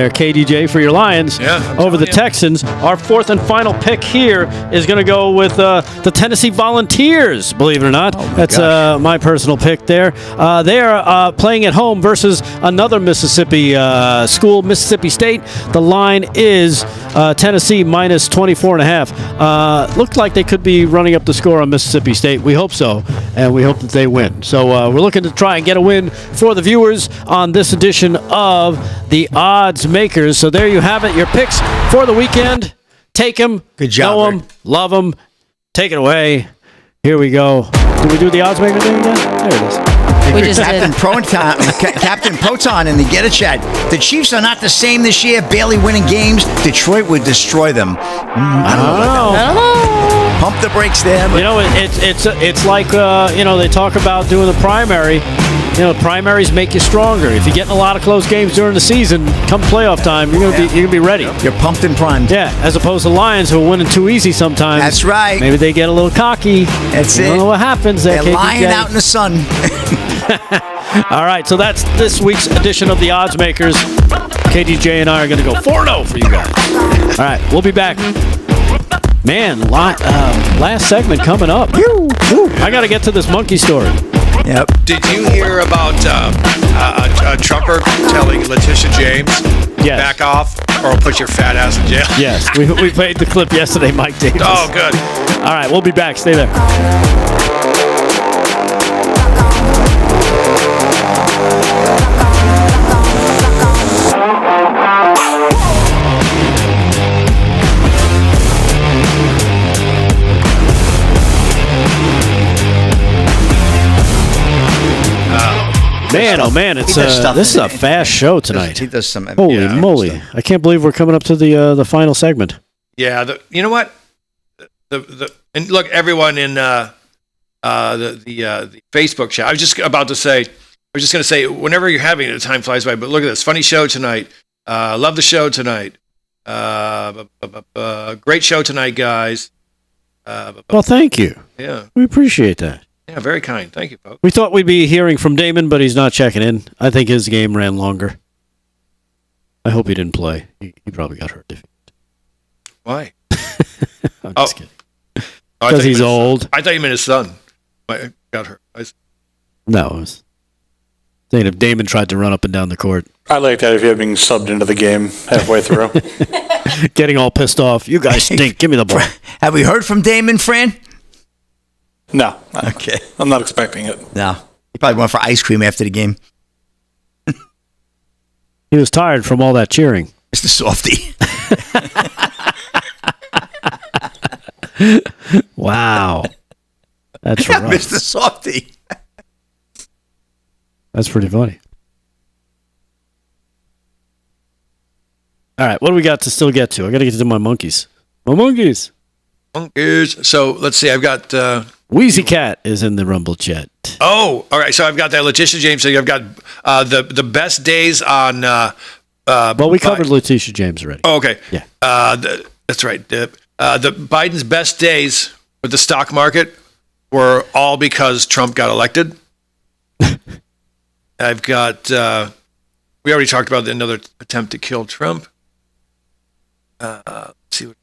A: KDJ, for your Lions over the Texans. Our fourth and final pick here is going to go with the Tennessee Volunteers, believe it or not. That's my personal pick there. They are playing at home versus another Mississippi school, Mississippi State. The line is Tennessee minus 24.5. Looked like they could be running up the score on Mississippi State. We hope so, and we hope that they win. So we're looking to try and get a win for the viewers on this edition of the Odds Makers. So there you have it, your picks for the weekend. Take them,
B: good job,
A: know them, love them, take it away. Here we go. Did we do the Odds Maker thing again? There it is.
O: We just
B: Captain Proton in the Get It Chat. The Chiefs are not the same this year, barely winning games. Detroit would destroy them. I don't know. Pump the brakes there.
A: You know, it's like they talk about doing the primary. You know, primaries make you stronger. If you get in a lot of close games during the season, come playoff time, you're gonna be ready.
B: You're pumped and primed.
A: Yeah, as opposed to Lions who are winning too easy sometimes.
B: That's right.
A: Maybe they get a little cocky.
B: That's
A: it. I don't know what happens there.
B: They're lying out in the sun.
A: All right, so that's this week's edition of the Odds Makers. KDJ and I are going to go 4-0 for you guys. All right, we'll be back. Man, last segment coming up. I got to get to this monkey story.
B: Yep.
D: Did you hear about a Trumper telling Letitia James, back off or I'll put your fat ass in jail?
A: Yes, we played the clip yesterday, Mike Davis.
D: Oh, good.
A: All right, we'll be back. Stay there. Man, oh man, this is a fast show tonight.
B: He does some.
A: Holy moly! I can't believe we're coming up to the final segment.
D: Yeah, you know what? And look, everyone in the Facebook chat. I was just going to say, whenever you're having it, time flies by. But look at this funny show tonight. Love the show tonight. Great show tonight, guys.
A: Well, thank you.
D: Yeah,
A: we appreciate that.
D: Yeah, very kind. Thank you, folks.
A: We thought we'd be hearing from Damon, but he's not checking in. I think his game ran longer. I hope he didn't play. He probably got hurt.
D: Why?
A: I'm just kidding.
D: Because
A: he's old.
D: I thought you meant his son. I got hurt.
A: No, I was saying if Damon tried to run up and down the court.
C: I like that if you had been subbed into the game halfway through.
A: Getting all pissed off. You guys stink. Give me the ball.
B: Have we heard from Damon, Fran?
C: No.
B: Okay.
C: I'm not expecting it.
B: No. He probably went for ice cream after the game.
A: He was tired from all that cheering.
B: Mr. Softy.
A: Wow. That's rough.
B: Mr. Softy.
A: That's pretty funny. All right, what do we got to still get to? I got to get to my monkeys. My monkeys.
D: Monkeys. So let's see. I've got
A: Wheezy Cat is in the Rumble chat.
D: Oh, all right. So I've got that Letitia James thing. I've got the best days on.
A: Well, we covered Letitia James already.
D: Oh, okay.
A: Yeah.
D: That's right. The Biden's best days with the stock market were all because Trump got elected. I've got. We already talked about another attempt to kill Trump. Let's see what.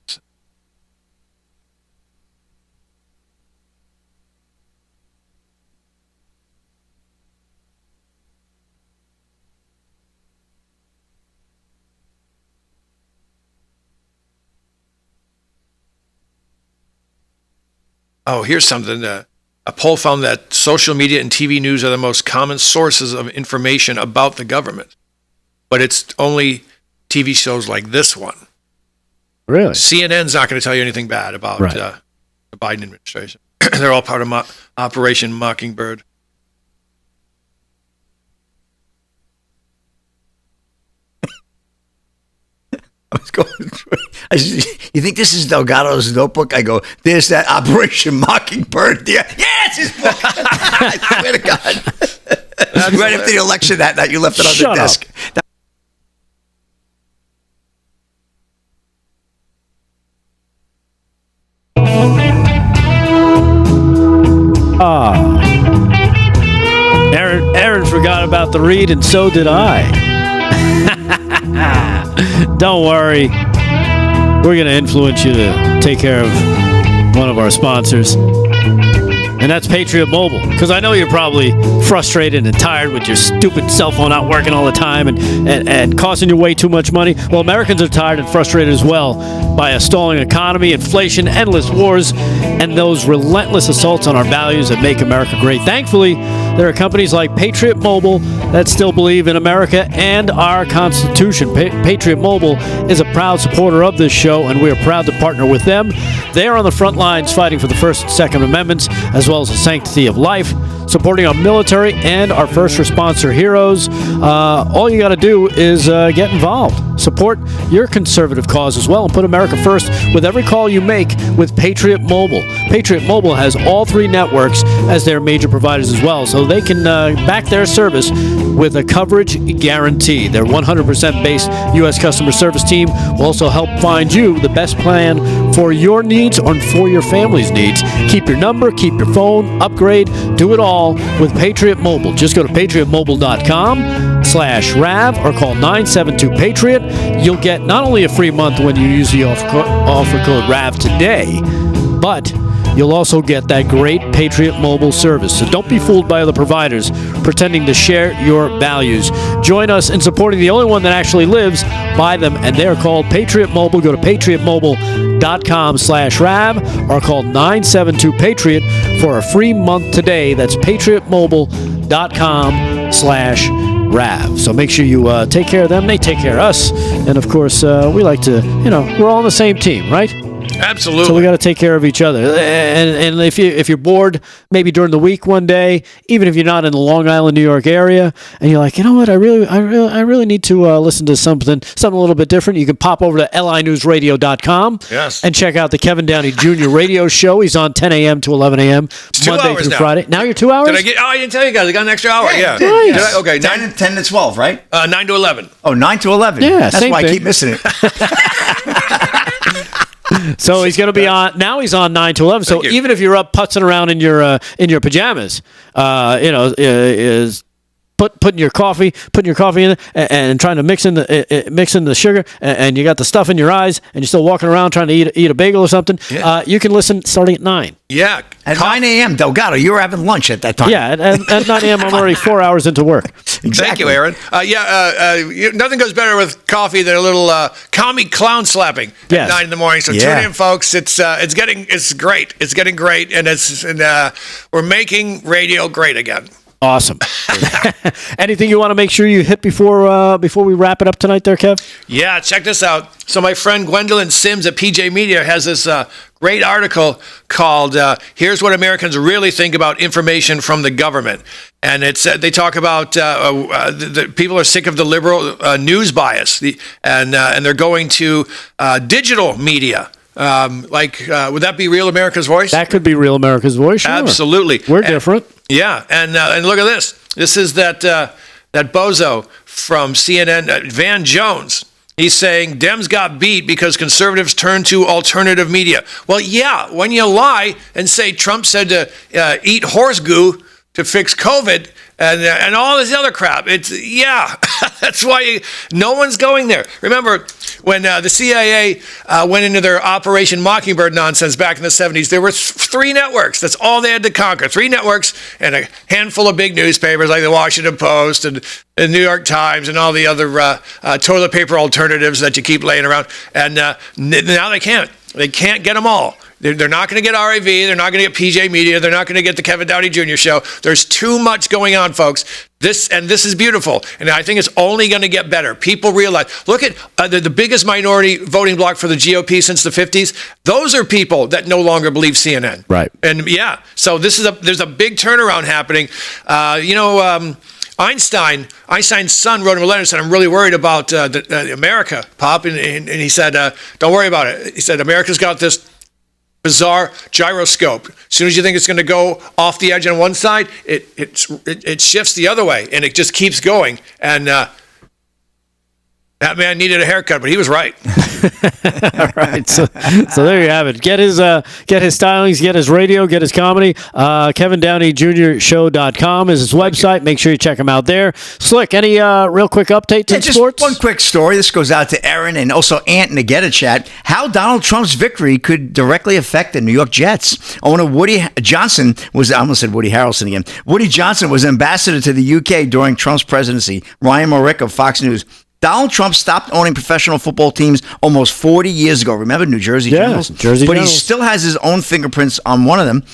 D: Oh, here's something. A poll found that social media and TV news are the most common sources of information about the government. But it's only TV shows like this one.
A: Really?
D: CNN's not going to tell you anything bad about the Biden administration. They're all part of Operation Mockingbird.
B: I was going through it. You think this is Delgado's notebook? I go, there's that Operation Mockingbird. Yeah, it's his book. I swear to God. Right after the election that night, you left it on the desk.
A: Aaron forgot about the read, and so did I. Don't worry. We're going to influence you to take care of one of our sponsors. And that's Patriot Mobile. Because I know you're probably frustrated and tired with your stupid cell phone not working all the time and costing you way too much money. Well, Americans are tired and frustrated as well by a stalling economy, inflation, endless wars, and those relentless assaults on our values that make America great. Thankfully, there are companies like Patriot Mobile that still believe in America and our Constitution. Patriot Mobile is a proud supporter of this show, and we are proud to partner with them. They are on the front lines fighting for the First and Second Amendments, as well as the sanctity of life, supporting our military and our first responder heroes. All you got to do is get involved. Support your conservative cause as well and put America first with every call you make with Patriot Mobile. Patriot Mobile has all three networks as their major providers as well, so they can back their service with a coverage guarantee. Their 100% based U.S. customer service team will also help find you the best plan for your needs or for your family's needs. Keep your number, keep your phone, upgrade, do it all with Patriot Mobile. Just go to patriotmobile.com/RAV or call 972-PATRIOT. You'll get not only a free month when you use the offer code RAV today, but you'll also get that great Patriot Mobile service. So don't be fooled by other providers pretending to share your values. Join us in supporting the only one that actually lives by them, and they're called Patriot Mobile. Go to patriotmobile.com/RAV or call 972-PATRIOT for a free month today. That's patriotmobile.com/RAV. So make sure you take care of them. They take care of us. And of course, we like to, we're all on the same team, right?
D: Absolutely.
A: So we got to take care of each other. And if you're bored, maybe during the week one day, even if you're not in the Long Island, New York area, and you're like, you know what, I really need to listen to something a little bit different, you can pop over to linewsradio.com.
D: Yes.
A: And check out the Kevin Downey Jr. radio show. He's on 10 a.m. to 11 a.m. Monday through Friday. Now you're 2 hours?
D: I didn't tell you guys. I got an extra hour. Yeah.
A: Nice.
D: Okay.
B: 10 to 12, right?
D: 9 to 11.
B: Oh, 9 to 11.
A: Yeah,
B: That's
A: same
B: why
A: thing.
B: I keep missing it.
A: So he's going to be on. Now he's on 9 to 11. So even if you're up putzing around in your pajamas, is putting your coffee in and trying to mix in the sugar, and you got the stuff in your eyes, and you're still walking around trying to eat a bagel or something. Yeah. You can listen starting at 9.
D: Yeah.
B: At 9 a.m., Delgado, you were having lunch at that time.
A: Yeah, at 9 a.m., I'm already 4 hours into work.
B: Exactly.
D: Thank you, Aaron. Nothing goes better with coffee than a little commie clown slapping at 9 in the morning. So tune in, folks. It's great. It's getting great, and we're making radio great again.
A: Awesome. Anything you want to make sure you hit before we wrap it up tonight there, Kev?
D: Yeah, check this out. So my friend Gwendolyn Sims at PJ Media has this great article called Here's What Americans Really Think About Information from the Government. And they talk about the people are sick of the liberal news bias, and they're going to digital media. Would that be Real America's Voice?
A: That could be Real America's Voice, sure.
D: Absolutely.
A: We're different.
D: Yeah, and look at this. This is that bozo from CNN, Van Jones. He's saying Dems got beat because conservatives turned to alternative media. Well, yeah, when you lie and say Trump said to eat horse goo to fix COVID and all this other crap, that's why no one's going there. Remember, when the CIA went into their Operation Mockingbird nonsense back in the 70s, there were 3 networks. That's all they had to conquer. 3 networks and a handful of big newspapers like the Washington Post and the New York Times and all the other toilet paper alternatives that you keep laying around. And now they can't. They can't get them all. They're not going to get RAV. They're not going to get PJ Media. They're not going to get the Kevin Downey Jr. show. There's too much going on, folks. This is beautiful, and I think it's only going to get better. People realize. Look at the biggest minority voting bloc for the GOP since the 50s. Those are people that no longer believe CNN.
A: Right.
D: And so there's a big turnaround happening. Einstein's son wrote him a letter and said, I'm really worried about America, Pop. And he said, don't worry about it. He said, America's got this bizarre gyroscope. As soon as you think it's going to go off the edge on one side, it shifts the other way, and it just keeps going. And that man needed a haircut, but he was right.
A: All right, so there you have it. Get his stylings, get his radio, get his comedy. KevinDowneyJr.show.com is his website. Make sure you check him out there. Slick, any real quick update in sports?
B: One quick story. This goes out to Aaron and also Ant in the Get It chat. How Donald Trump's victory could directly affect the New York Jets. Owner Woody Johnson I almost said Woody Harrelson again. Woody Johnson was ambassador to the UK during Trump's presidency. Ryan Morick of Fox News. Donald Trump stopped owning professional football teams almost 40 years ago. Remember New Jersey Generals? But he still has his own fingerprints on one of them.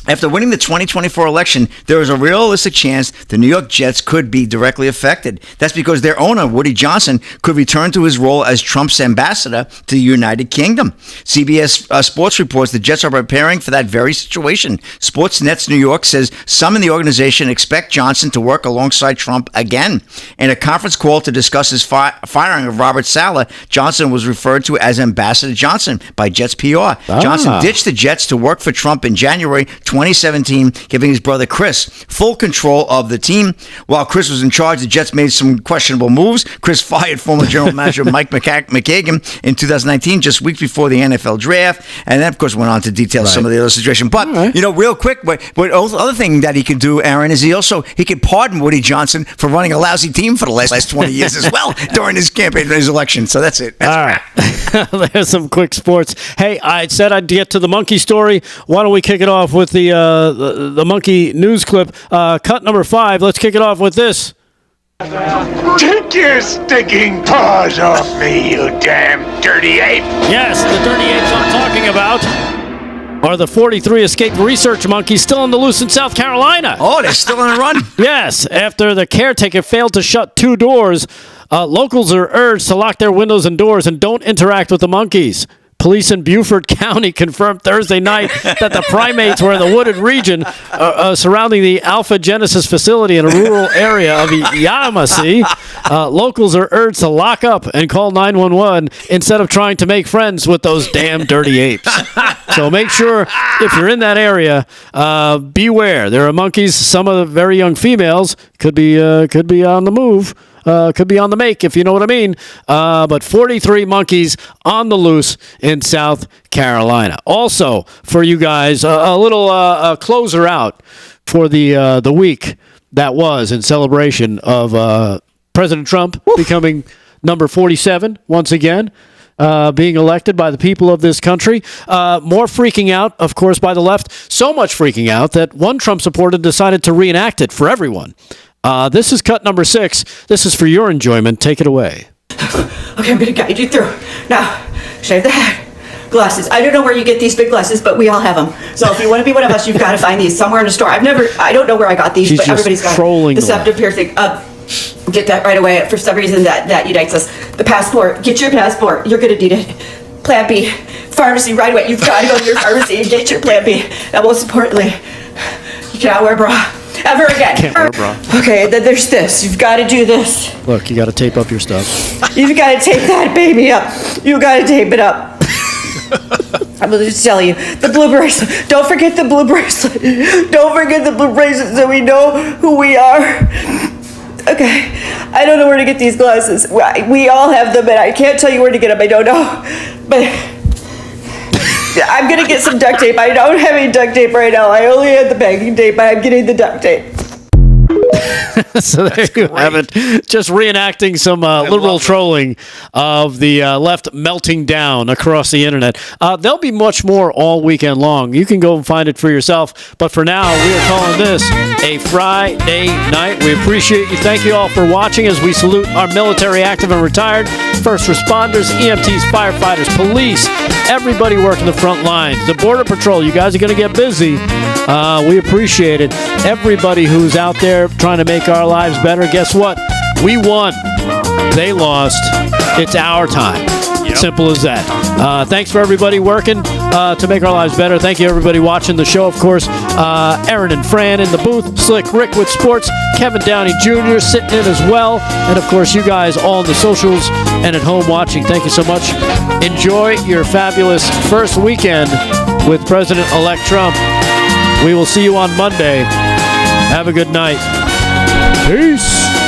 B: After winning the 2024 election, there is a realistic chance the New York Jets could be directly affected. That's because their owner, Woody Johnson, could return to his role as Trump's ambassador to the United Kingdom. CBS Sports reports the Jets are preparing for that very situation. Sportsnet's New York says some in the organization expect Johnson to work alongside Trump again. In a conference call to discuss his firing of Robert Saleh, Johnson was referred to as Ambassador Johnson by Jets PR. Johnson ditched the Jets to work for Trump in January 2017, giving his brother Chris full control of the team. While Chris was in charge, the Jets made some questionable moves. Chris fired former general manager Mike McKagan in 2019, just weeks before the NFL draft, and then, of course, went on to detail some of the other situation. But, real quick, but other thing that he could do, Aaron, is he could pardon Woody Johnson for running a lousy team for the last 20 years as well during his campaign for his election. So that's it.
A: All right. There's some quick sports. Hey, I said I'd get to the monkey story. Why don't we kick it off with the monkey news clip, cut number 5. Let's kick it off with this.
P: Take your stinking paws off me, you damn dirty ape!
A: Yes, the dirty apes I'm talking about are the 43 escaped research monkeys still on the loose in South Carolina.
B: Oh, they're still on a run?
A: Yes, after the caretaker failed to shut 2 doors, locals are urged to lock their windows and doors and don't interact with the monkeys. Police in Beaufort County confirmed Thursday night that the primates were in the wooded region surrounding the Alpha Genesis facility in a rural area of Yamasee. Locals are urged to lock up and call 911 instead of trying to make friends with those damn dirty apes. So make sure, if you're in that area, beware. There are monkeys. Some of the very young females could be on the move. could be on the make, if you know what I mean. But 43 monkeys on the loose in South Carolina. Also, for you guys, a little closer out for the week that was in celebration of President Trump becoming number 47 once again. Being elected by the people of this country. More freaking out, of course, by the left. So much freaking out that one Trump supporter decided to reenact it for everyone. This is cut number 6. This is for your enjoyment. Take it away.
Q: Okay, I'm going to guide you through. Now, shave the head. Glasses. I don't know where you get these big glasses, but we all have them. So if you want to be one of us, you've got to find these somewhere in a store. I don't know where I got these,
A: She's
Q: but everybody's got
A: trolling
Q: deceptive piercing. Get that right away. For some reason, that unites us. The passport. Get your passport. You're going to need it. Plan B. Pharmacy right away. You've got to go to your pharmacy and get your Plan B. And most importantly, you cannot wear a bra ever again.
A: Can't wear a bra.
Q: Okay, then there's this. You've got to do this.
A: Look, you got to tape up your stuff.
Q: You've got to tape that baby up. You got to tape it up. I'm going to just tell you, the blue bracelet. Don't forget the blue bracelet. Don't forget the blue bracelet so we know who we are. Okay, I don't know where to get these glasses. We all have them, and I can't tell you where to get them. I don't know. But I'm going to get some duct tape. I don't have any duct tape right now. I only had the packing tape, but I'm getting the duct tape.
A: So there you have it. Just reenacting some liberal trolling of the left melting down across the internet. There'll be much more all weekend long. You can go and find it for yourself. But for now, we are calling this a Friday night. We appreciate you. Thank you all for watching as we salute our military, active and retired, first responders, EMTs, firefighters, police, everybody working the front lines, the Border Patrol. You guys are going to get busy. We appreciate it. Everybody who's out there trying to make our lives better, guess what? We won. They lost. It's our time. Simple as that. Thanks for everybody working to make our lives better. Thank you, everybody watching the show, of course. Aaron and Fran in the booth. Slick Rick with sports. Kevin Downey Jr. sitting in as well. And, of course, you guys all on the socials and at home watching. Thank you so much. Enjoy your fabulous first weekend with President-elect Trump. We will see you on Monday. Have a good night. Peace.